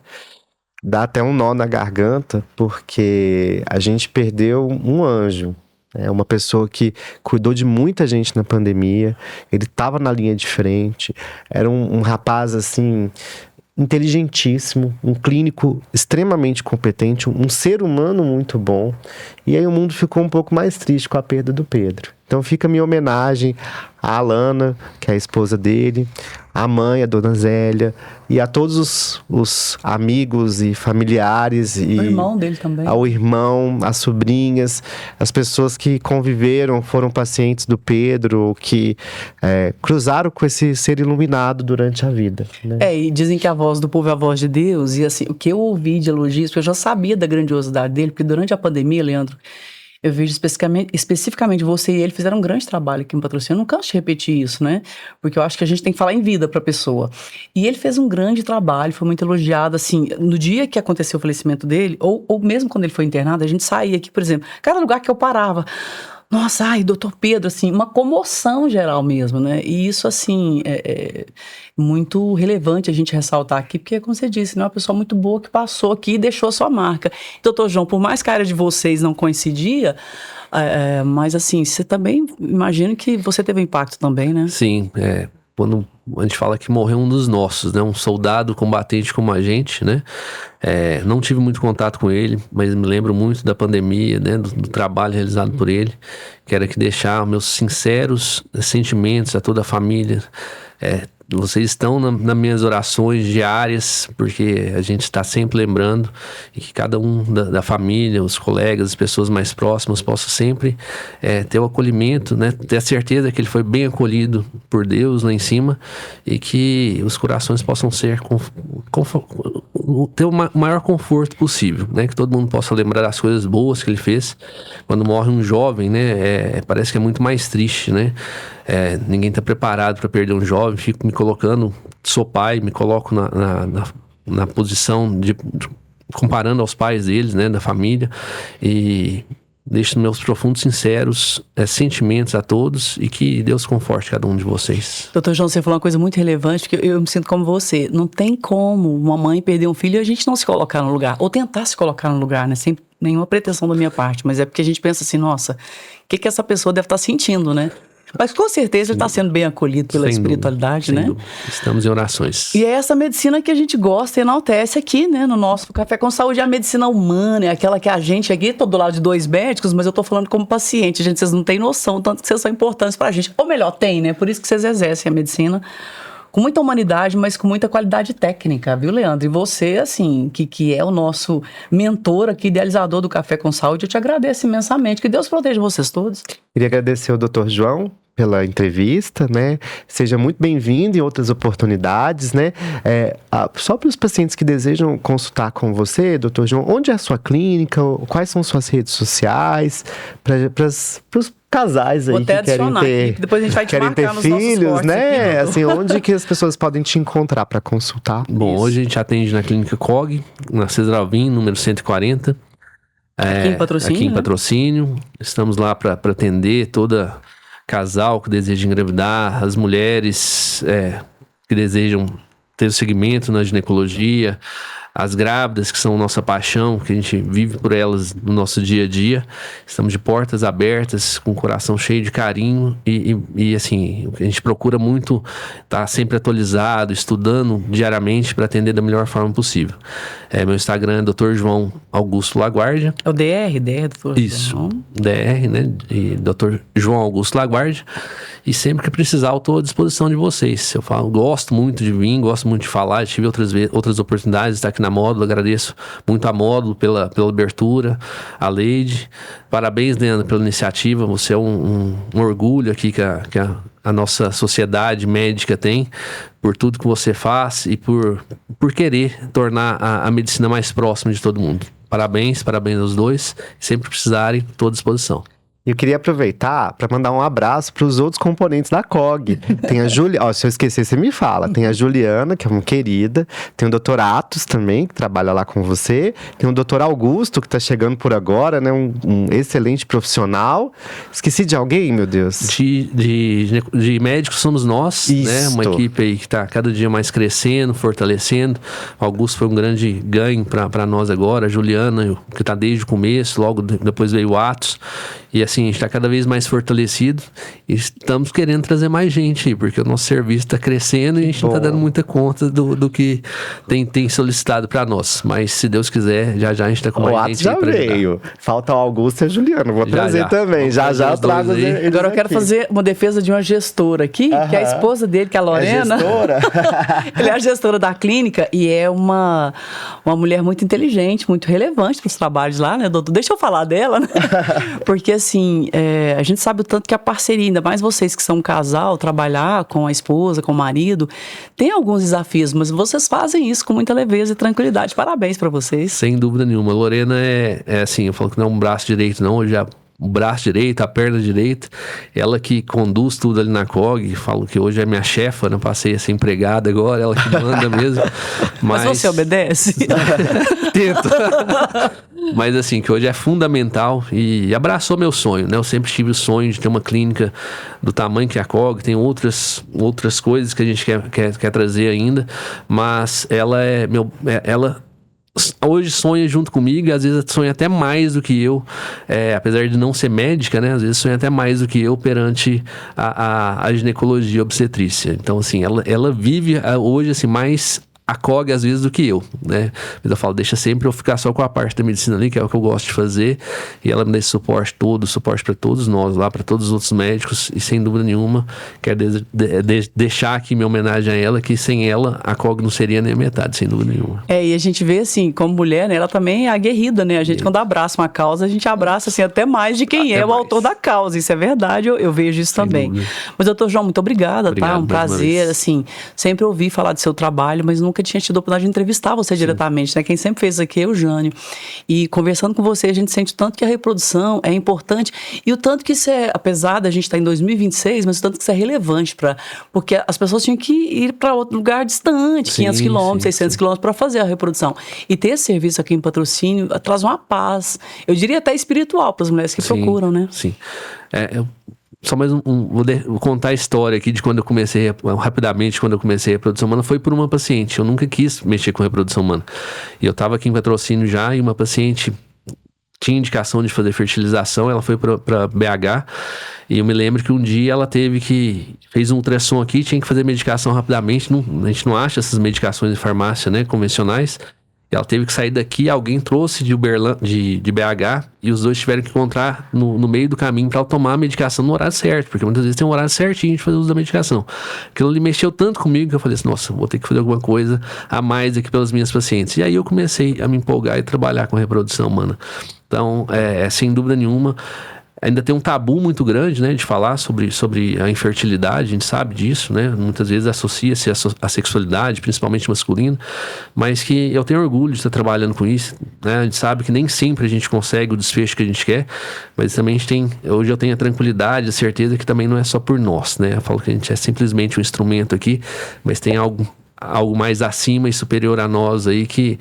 S2: Dá até um nó na garganta, porque a gente perdeu um anjo. É uma pessoa que cuidou de muita gente na pandemia. Ele estava na linha de frente. Era um rapaz, assim, inteligentíssimo, um clínico extremamente competente, um ser humano muito bom. E aí o mundo ficou um pouco mais triste com a perda do Pedro. Então fica a minha homenagem à Alana, que é a esposa dele, à mãe, a dona Zélia, e a todos os amigos e familiares. E
S1: o irmão dele também.
S2: Ao irmão, às sobrinhas, as pessoas que conviveram, foram pacientes do Pedro, que cruzaram com esse ser iluminado durante a vida, né?
S1: E dizem que a voz do povo é a voz de Deus, e assim, o que eu ouvi de elogios, porque eu já sabia da grandiosidade dele, porque durante a pandemia, Leandro, eu vejo especificamente você e ele fizeram um grande trabalho aqui no patrocínio. Eu não canso de repetir isso, né? Porque eu acho que a gente tem que falar em vida pra pessoa. E ele fez um grande trabalho, foi muito elogiado, assim, no dia que aconteceu o falecimento dele, ou mesmo quando ele foi internado, a gente saía aqui, por exemplo, cada lugar que eu parava, nossa, ai, doutor Pedro, assim, uma comoção geral mesmo, né? E isso, assim, é muito relevante a gente ressaltar aqui, porque, como você disse, né, uma pessoa muito boa que passou aqui e deixou a sua marca. Doutor João, por mais que a área de vocês não coincidia, mas, assim, você também, imagino que você teve impacto também, né?
S3: Sim, quando a gente fala que morreu um dos nossos, né? Um soldado combatente como a gente, né? Não tive muito contato com ele, mas me lembro muito da pandemia, né? Do trabalho realizado por ele. Quero aqui deixar meus sinceros sentimentos a toda a família. Vocês estão nas minhas orações diárias, porque a gente está sempre lembrando, e que cada um da família, os colegas, as pessoas mais próximas possam sempre ter o acolhimento, né? Ter a certeza que ele foi bem acolhido por Deus lá em cima, e que os corações possam ser ter o maior conforto possível, né? Que todo mundo possa lembrar das coisas boas que ele fez. Quando morre um jovem, né? Parece que é muito mais triste, né? Ninguém está preparado para perder um jovem. Fico me colocando, sou pai, me coloco na posição de comparando aos pais deles, né? Da família, e deixo meus profundos, sinceros sentimentos a todos e que Deus conforte cada um de vocês.
S1: Doutor João, você falou uma coisa muito relevante, porque eu me sinto como você. Não tem como uma mãe perder um filho e a gente não se colocar no lugar, ou tentar se colocar no lugar, né? Sem nenhuma pretensão da minha parte, mas é porque a gente pensa assim, nossa, o que essa pessoa deve estar sentindo, né? Mas com certeza ele está sendo bem acolhido pela espiritualidade, né?
S3: Estamos em orações.
S1: E é essa medicina que a gente gosta e enaltece aqui, né? No nosso Café com Saúde, a medicina humana, é aquela que a gente aqui, tô do lado de 2 médicos, mas eu tô falando como paciente. Gente, vocês não têm noção, tanto que vocês são importantes pra gente. Ou melhor, tem, né? Por isso que vocês exercem a medicina com muita humanidade, mas com muita qualidade técnica, viu, Leandro? E você, assim, que é o nosso mentor aqui, idealizador do Café com Saúde, eu te agradeço imensamente. Que Deus proteja vocês todos.
S2: Queria agradecer ao Dr. João pela entrevista, né? Seja muito bem-vindo em outras oportunidades, né? Só para os pacientes que desejam consultar com você, Dr. João, onde é a sua clínica? Quais são suas redes sociais? Para os casais aí que querem ter,
S1: depois a gente vai te marcar nos
S2: filhos, né?
S1: Aqui,
S2: assim, onde que as pessoas podem te encontrar para consultar?
S3: Bom, hoje a gente atende na Clínica COG, na César Alvim, número 140.
S1: Aqui em Patrocínio,
S3: Aqui em Patrocínio. Estamos lá para atender toda casal que deseja engravidar, as mulheres que desejam ter o segmento na ginecologia, as grávidas, que são nossa paixão, que a gente vive por elas no nosso dia a dia. Estamos de portas abertas, com o coração cheio de carinho e assim, a gente procura muito estar sempre atualizado, estudando diariamente para atender da melhor forma possível. Meu Instagram é Dr. João Augusto Laguardia.
S1: É o DR, doutor?
S3: Isso, DR, né? E Dr. João Augusto Laguardia. E sempre que precisar, eu estou à disposição de vocês. Eu gosto muito de vir, gosto muito de falar. Tive outras oportunidades de estar aqui na Módulo. Agradeço muito a Módulo pela abertura, a Leide. Parabéns, Leandro, pela iniciativa. Você é um orgulho aqui que a nossa sociedade médica tem, por tudo que você faz e por querer tornar a medicina mais próxima de todo mundo. Parabéns aos dois. Sempre precisarem, estou à disposição.
S2: Eu queria aproveitar para mandar um abraço para os outros componentes da COG. Tem a Juliana, se eu esquecer, você me fala. Tem a Juliana, que é uma querida. Tem o Dr. Atos também, que trabalha lá com você. Tem o Dr. Augusto, que está chegando por agora, né? Um excelente profissional. Esqueci de alguém, meu Deus?
S3: De médicos somos nós, né? Uma equipe aí que está cada dia mais crescendo, fortalecendo. O Augusto foi um grande ganho para nós agora. A Juliana, que está desde o começo, logo depois veio o Atos. E assim, a gente está cada vez mais fortalecido e estamos querendo trazer mais gente aí, porque o nosso serviço está crescendo e a gente não está dando muita conta do que tem solicitado para nós. Mas se Deus quiser, já a gente está com mais gente aí para ajudar.
S2: Veio. Falta o Augusto e a Juliana, vou trazer também. Já eu trago eles.
S1: Agora eu quero fazer uma defesa de uma gestora aqui, que é a esposa dele, que é a Lorena.
S2: É gestora?
S1: Ela é a gestora da clínica e é uma mulher muito inteligente, muito relevante para os trabalhos lá, né, doutor? Deixa eu falar dela, né? Porque assim, a gente sabe o tanto que a parceria, ainda mais vocês que são um casal, trabalhar com a esposa, com o marido, tem alguns desafios, mas vocês fazem isso com muita leveza e tranquilidade. Parabéns pra vocês.
S3: Sem dúvida nenhuma. A Lorena é assim, eu falo que não é um braço direito não, hoje o braço direito, a perna direita, ela que conduz tudo ali na COG, falo que hoje é minha chefa, né? Passei a ser empregada agora, ela que manda mesmo.
S1: Mas você obedece?
S3: Tento. Mas assim, que hoje é fundamental e abraçou meu sonho, né? Eu sempre tive o sonho de ter uma clínica do tamanho que a COG, tem outras coisas que a gente quer trazer ainda, mas ela ela hoje sonha junto comigo e às vezes sonha até mais do que eu, apesar de não ser médica, né? Às vezes sonha até mais do que eu perante a ginecologia obstetrícia. Então assim, ela vive hoje assim mais a COG às vezes do que eu, né? Mas eu falo, deixa sempre eu ficar só com a parte da medicina ali, que é o que eu gosto de fazer, e ela me dá esse suporte para todos nós lá, para todos os outros médicos, e sem dúvida nenhuma, quero deixar aqui minha homenagem a ela, que sem ela a COG não seria nem a metade, sem dúvida nenhuma.
S1: E a gente vê assim, como mulher, né, ela também é aguerrida, né? A gente quando abraça uma causa, a gente abraça assim até mais de quem é o autor da causa, isso é verdade, eu vejo isso também. Mas doutor João, muito obrigada, tá? Um prazer, assim, sempre ouvi falar do seu trabalho, mas nunca nunca tinha tido a oportunidade de entrevistar você diretamente, né? Quem sempre fez aqui é o Jânio. E conversando com você, a gente sente tanto que a reprodução é importante e o tanto que isso é, apesar da gente estar em 2026, mas o tanto que isso é relevante porque as pessoas tinham que ir para outro lugar distante, 500 quilômetros, 600 quilômetros para fazer a reprodução. E ter esse serviço aqui em Patrocínio traz uma paz, eu diria até espiritual para as mulheres que procuram, né?
S3: Sim. Só mais vou contar a história aqui de quando eu comecei, rapidamente, quando eu comecei a reprodução humana, foi por uma paciente. Eu nunca quis mexer com reprodução humana. E eu tava aqui em Patrocínio já, e uma paciente tinha indicação de fazer fertilização, ela foi para BH, e eu me lembro que um dia ela fez um ultrassom aqui, tinha que fazer medicação rapidamente, a gente não acha essas medicações em farmácia, né, convencionais. Ela teve que sair daqui, alguém trouxe de BH, e os dois tiveram que encontrar no meio do caminho para ela tomar a medicação no horário certo, porque muitas vezes tem um horário certinho de fazer uso da medicação. Aquilo ali mexeu tanto comigo que eu falei assim, nossa, vou ter que fazer alguma coisa a mais aqui pelas minhas pacientes. E aí eu comecei a me empolgar e trabalhar com reprodução humana. Então, sem dúvida nenhuma, ainda tem um tabu muito grande, né, de falar sobre a infertilidade, a gente sabe disso, né, muitas vezes associa-se a sexualidade, principalmente masculina, mas que eu tenho orgulho de estar trabalhando com isso, né, a gente sabe que nem sempre a gente consegue o desfecho que a gente quer, mas também hoje eu tenho a tranquilidade, a certeza que também não é só por nós, né, eu falo que a gente é simplesmente um instrumento aqui, mas tem algo mais acima e superior a nós aí que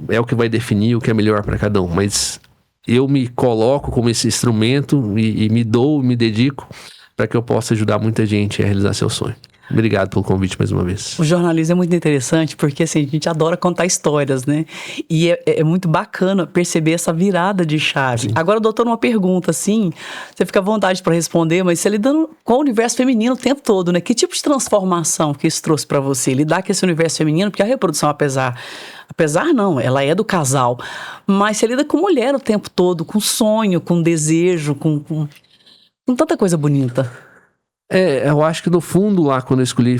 S3: é o que vai definir o que é melhor para cada um, mas eu me coloco como esse instrumento e me dedico para que eu possa ajudar muita gente a realizar seu sonho. Obrigado pelo convite mais uma vez.
S1: O jornalismo é muito interessante porque assim, a gente adora contar histórias, né? E é muito bacana perceber essa virada de chave. Sim. Agora, doutor, uma pergunta assim, você fica à vontade para responder, mas você lidando com o universo feminino o tempo todo, né? Que tipo de transformação que isso trouxe para você? Lidar com esse universo feminino, porque a reprodução, apesar não, ela é do casal, mas você lida com mulher o tempo todo, com sonho, com desejo, com tanta coisa bonita.
S3: Eu acho que no fundo lá, quando eu escolhi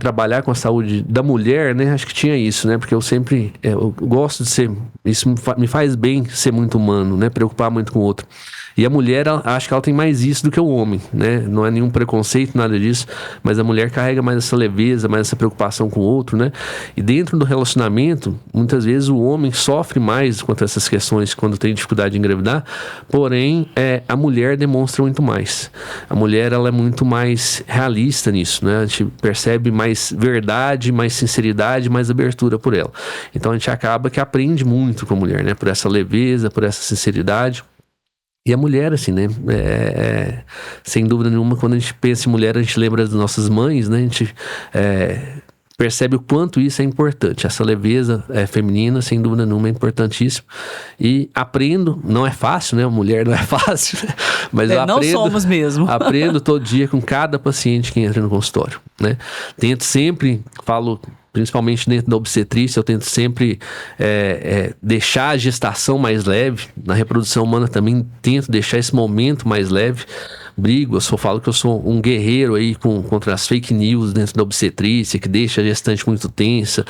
S3: trabalhar com a saúde da mulher, né, acho que tinha isso, né, porque eu gosto de ser, isso me faz bem ser muito humano, né, preocupar muito com o outro. E a mulher, acho que ela tem mais isso do que o homem, né? Não é nenhum preconceito, nada disso, mas a mulher carrega mais essa leveza, mais essa preocupação com o outro, né? E dentro do relacionamento, muitas vezes o homem sofre mais quanto a essas questões quando tem dificuldade de engravidar, porém, a mulher demonstra muito mais. A mulher, ela é muito mais realista nisso, né? A gente percebe mais verdade, mais sinceridade, mais abertura por ela. Então a gente acaba que aprende muito com a mulher, né? Por essa leveza, por essa sinceridade. E a mulher, assim, né, sem dúvida nenhuma, quando a gente pensa em mulher, a gente lembra das nossas mães, né, a gente percebe o quanto isso é importante. Essa leveza feminina, sem dúvida nenhuma, é importantíssimo. E aprendo, não é fácil, né, mulher não é fácil, né? Mas eu aprendo.
S1: Não somos mesmo.
S3: Aprendo todo dia com cada paciente que entra no consultório, né. Tento sempre, principalmente dentro da obstetrícia, eu tento sempre deixar a gestação mais leve. Na reprodução humana também tento deixar esse momento mais leve. Brigo, falo que eu sou um guerreiro aí contra as fake news dentro da obstetrícia, que deixa a gestante muito tensa.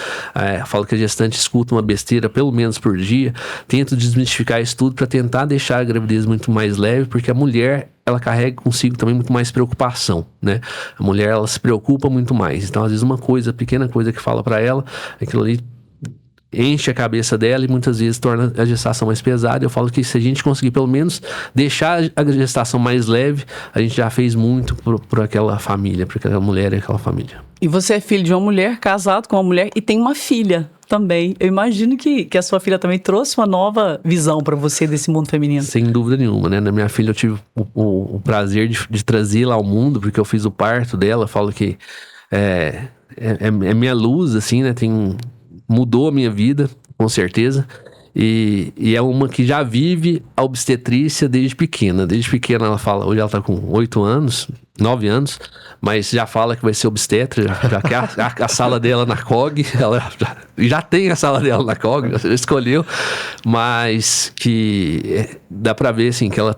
S3: Falo que a gestante escuta uma besteira pelo menos por dia. Tento desmistificar isso tudo para tentar deixar a gravidez muito mais leve, porque a mulher, ela carrega consigo também muito mais preocupação, né? A mulher, ela se preocupa muito mais. Então, às vezes, uma pequena coisa que fala para ela, aquilo ali enche a cabeça dela e muitas vezes torna a gestação mais pesada. Eu falo que se a gente conseguir pelo menos deixar a gestação mais leve, a gente já fez muito por aquela família, por aquela mulher e aquela família.
S1: E você é filho de uma mulher, casado com uma mulher e tem uma filha também. Eu imagino que a sua filha também trouxe uma nova visão para você desse mundo feminino.
S3: Sem dúvida nenhuma, né? Na minha filha eu tive o prazer de trazê-la ao mundo, porque eu fiz o parto dela. Eu falo que é minha luz, assim, né? Mudou a minha vida, com certeza. E é uma que já vive a obstetrícia desde pequena. Desde pequena ela fala, hoje ela tá com 9 anos, mas já fala que vai ser obstetra, já quer a sala dela na COG, ela já tem a sala dela na COG, ela escolheu, mas que dá pra ver, assim, que ela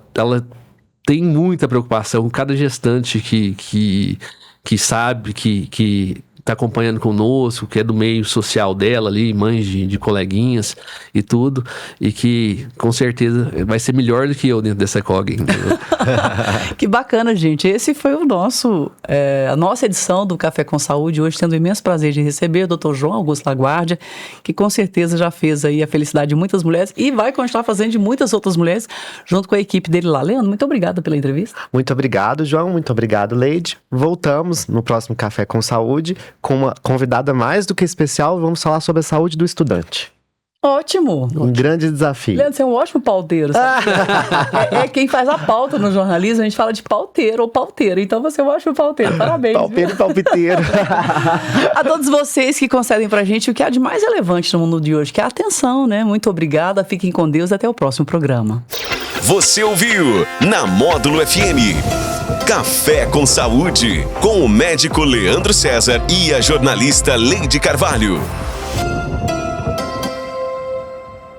S3: tem muita preocupação. Cada gestante que sabe que tá acompanhando conosco, que é do meio social dela ali, mães de coleguinhas e tudo, e que com certeza vai ser melhor do que eu dentro dessa ECOG.
S1: Que bacana, gente. Esse foi a nossa edição do Café com Saúde, hoje tendo o imenso prazer de receber o Dr. João Augusto Laguardia, que com certeza já fez aí a felicidade de muitas mulheres e vai continuar fazendo de muitas outras mulheres, junto com a equipe dele lá. Leandro, muito obrigada pela entrevista.
S2: Muito obrigado, João. Muito obrigado, Leide. Voltamos no próximo Café com Saúde com uma convidada mais do que especial. Vamos falar sobre a saúde do estudante.
S1: Ótimo!
S2: Um grande desafio.
S1: Leandro, você é um ótimo pauteiro, sabe? é quem faz a pauta no jornalismo, a gente fala de pauteiro ou pauteira. Então você é um ótimo pauteiro. Parabéns.
S2: Pauteiro e palpiteiro.
S1: A todos vocês que concedem pra gente o que há de mais relevante no mundo de hoje, que é a atenção, né? Muito obrigada, fiquem com Deus e até o próximo programa.
S4: Você ouviu na Módulo FM Café com Saúde, com o médico Leandro César e a jornalista Leide Carvalho.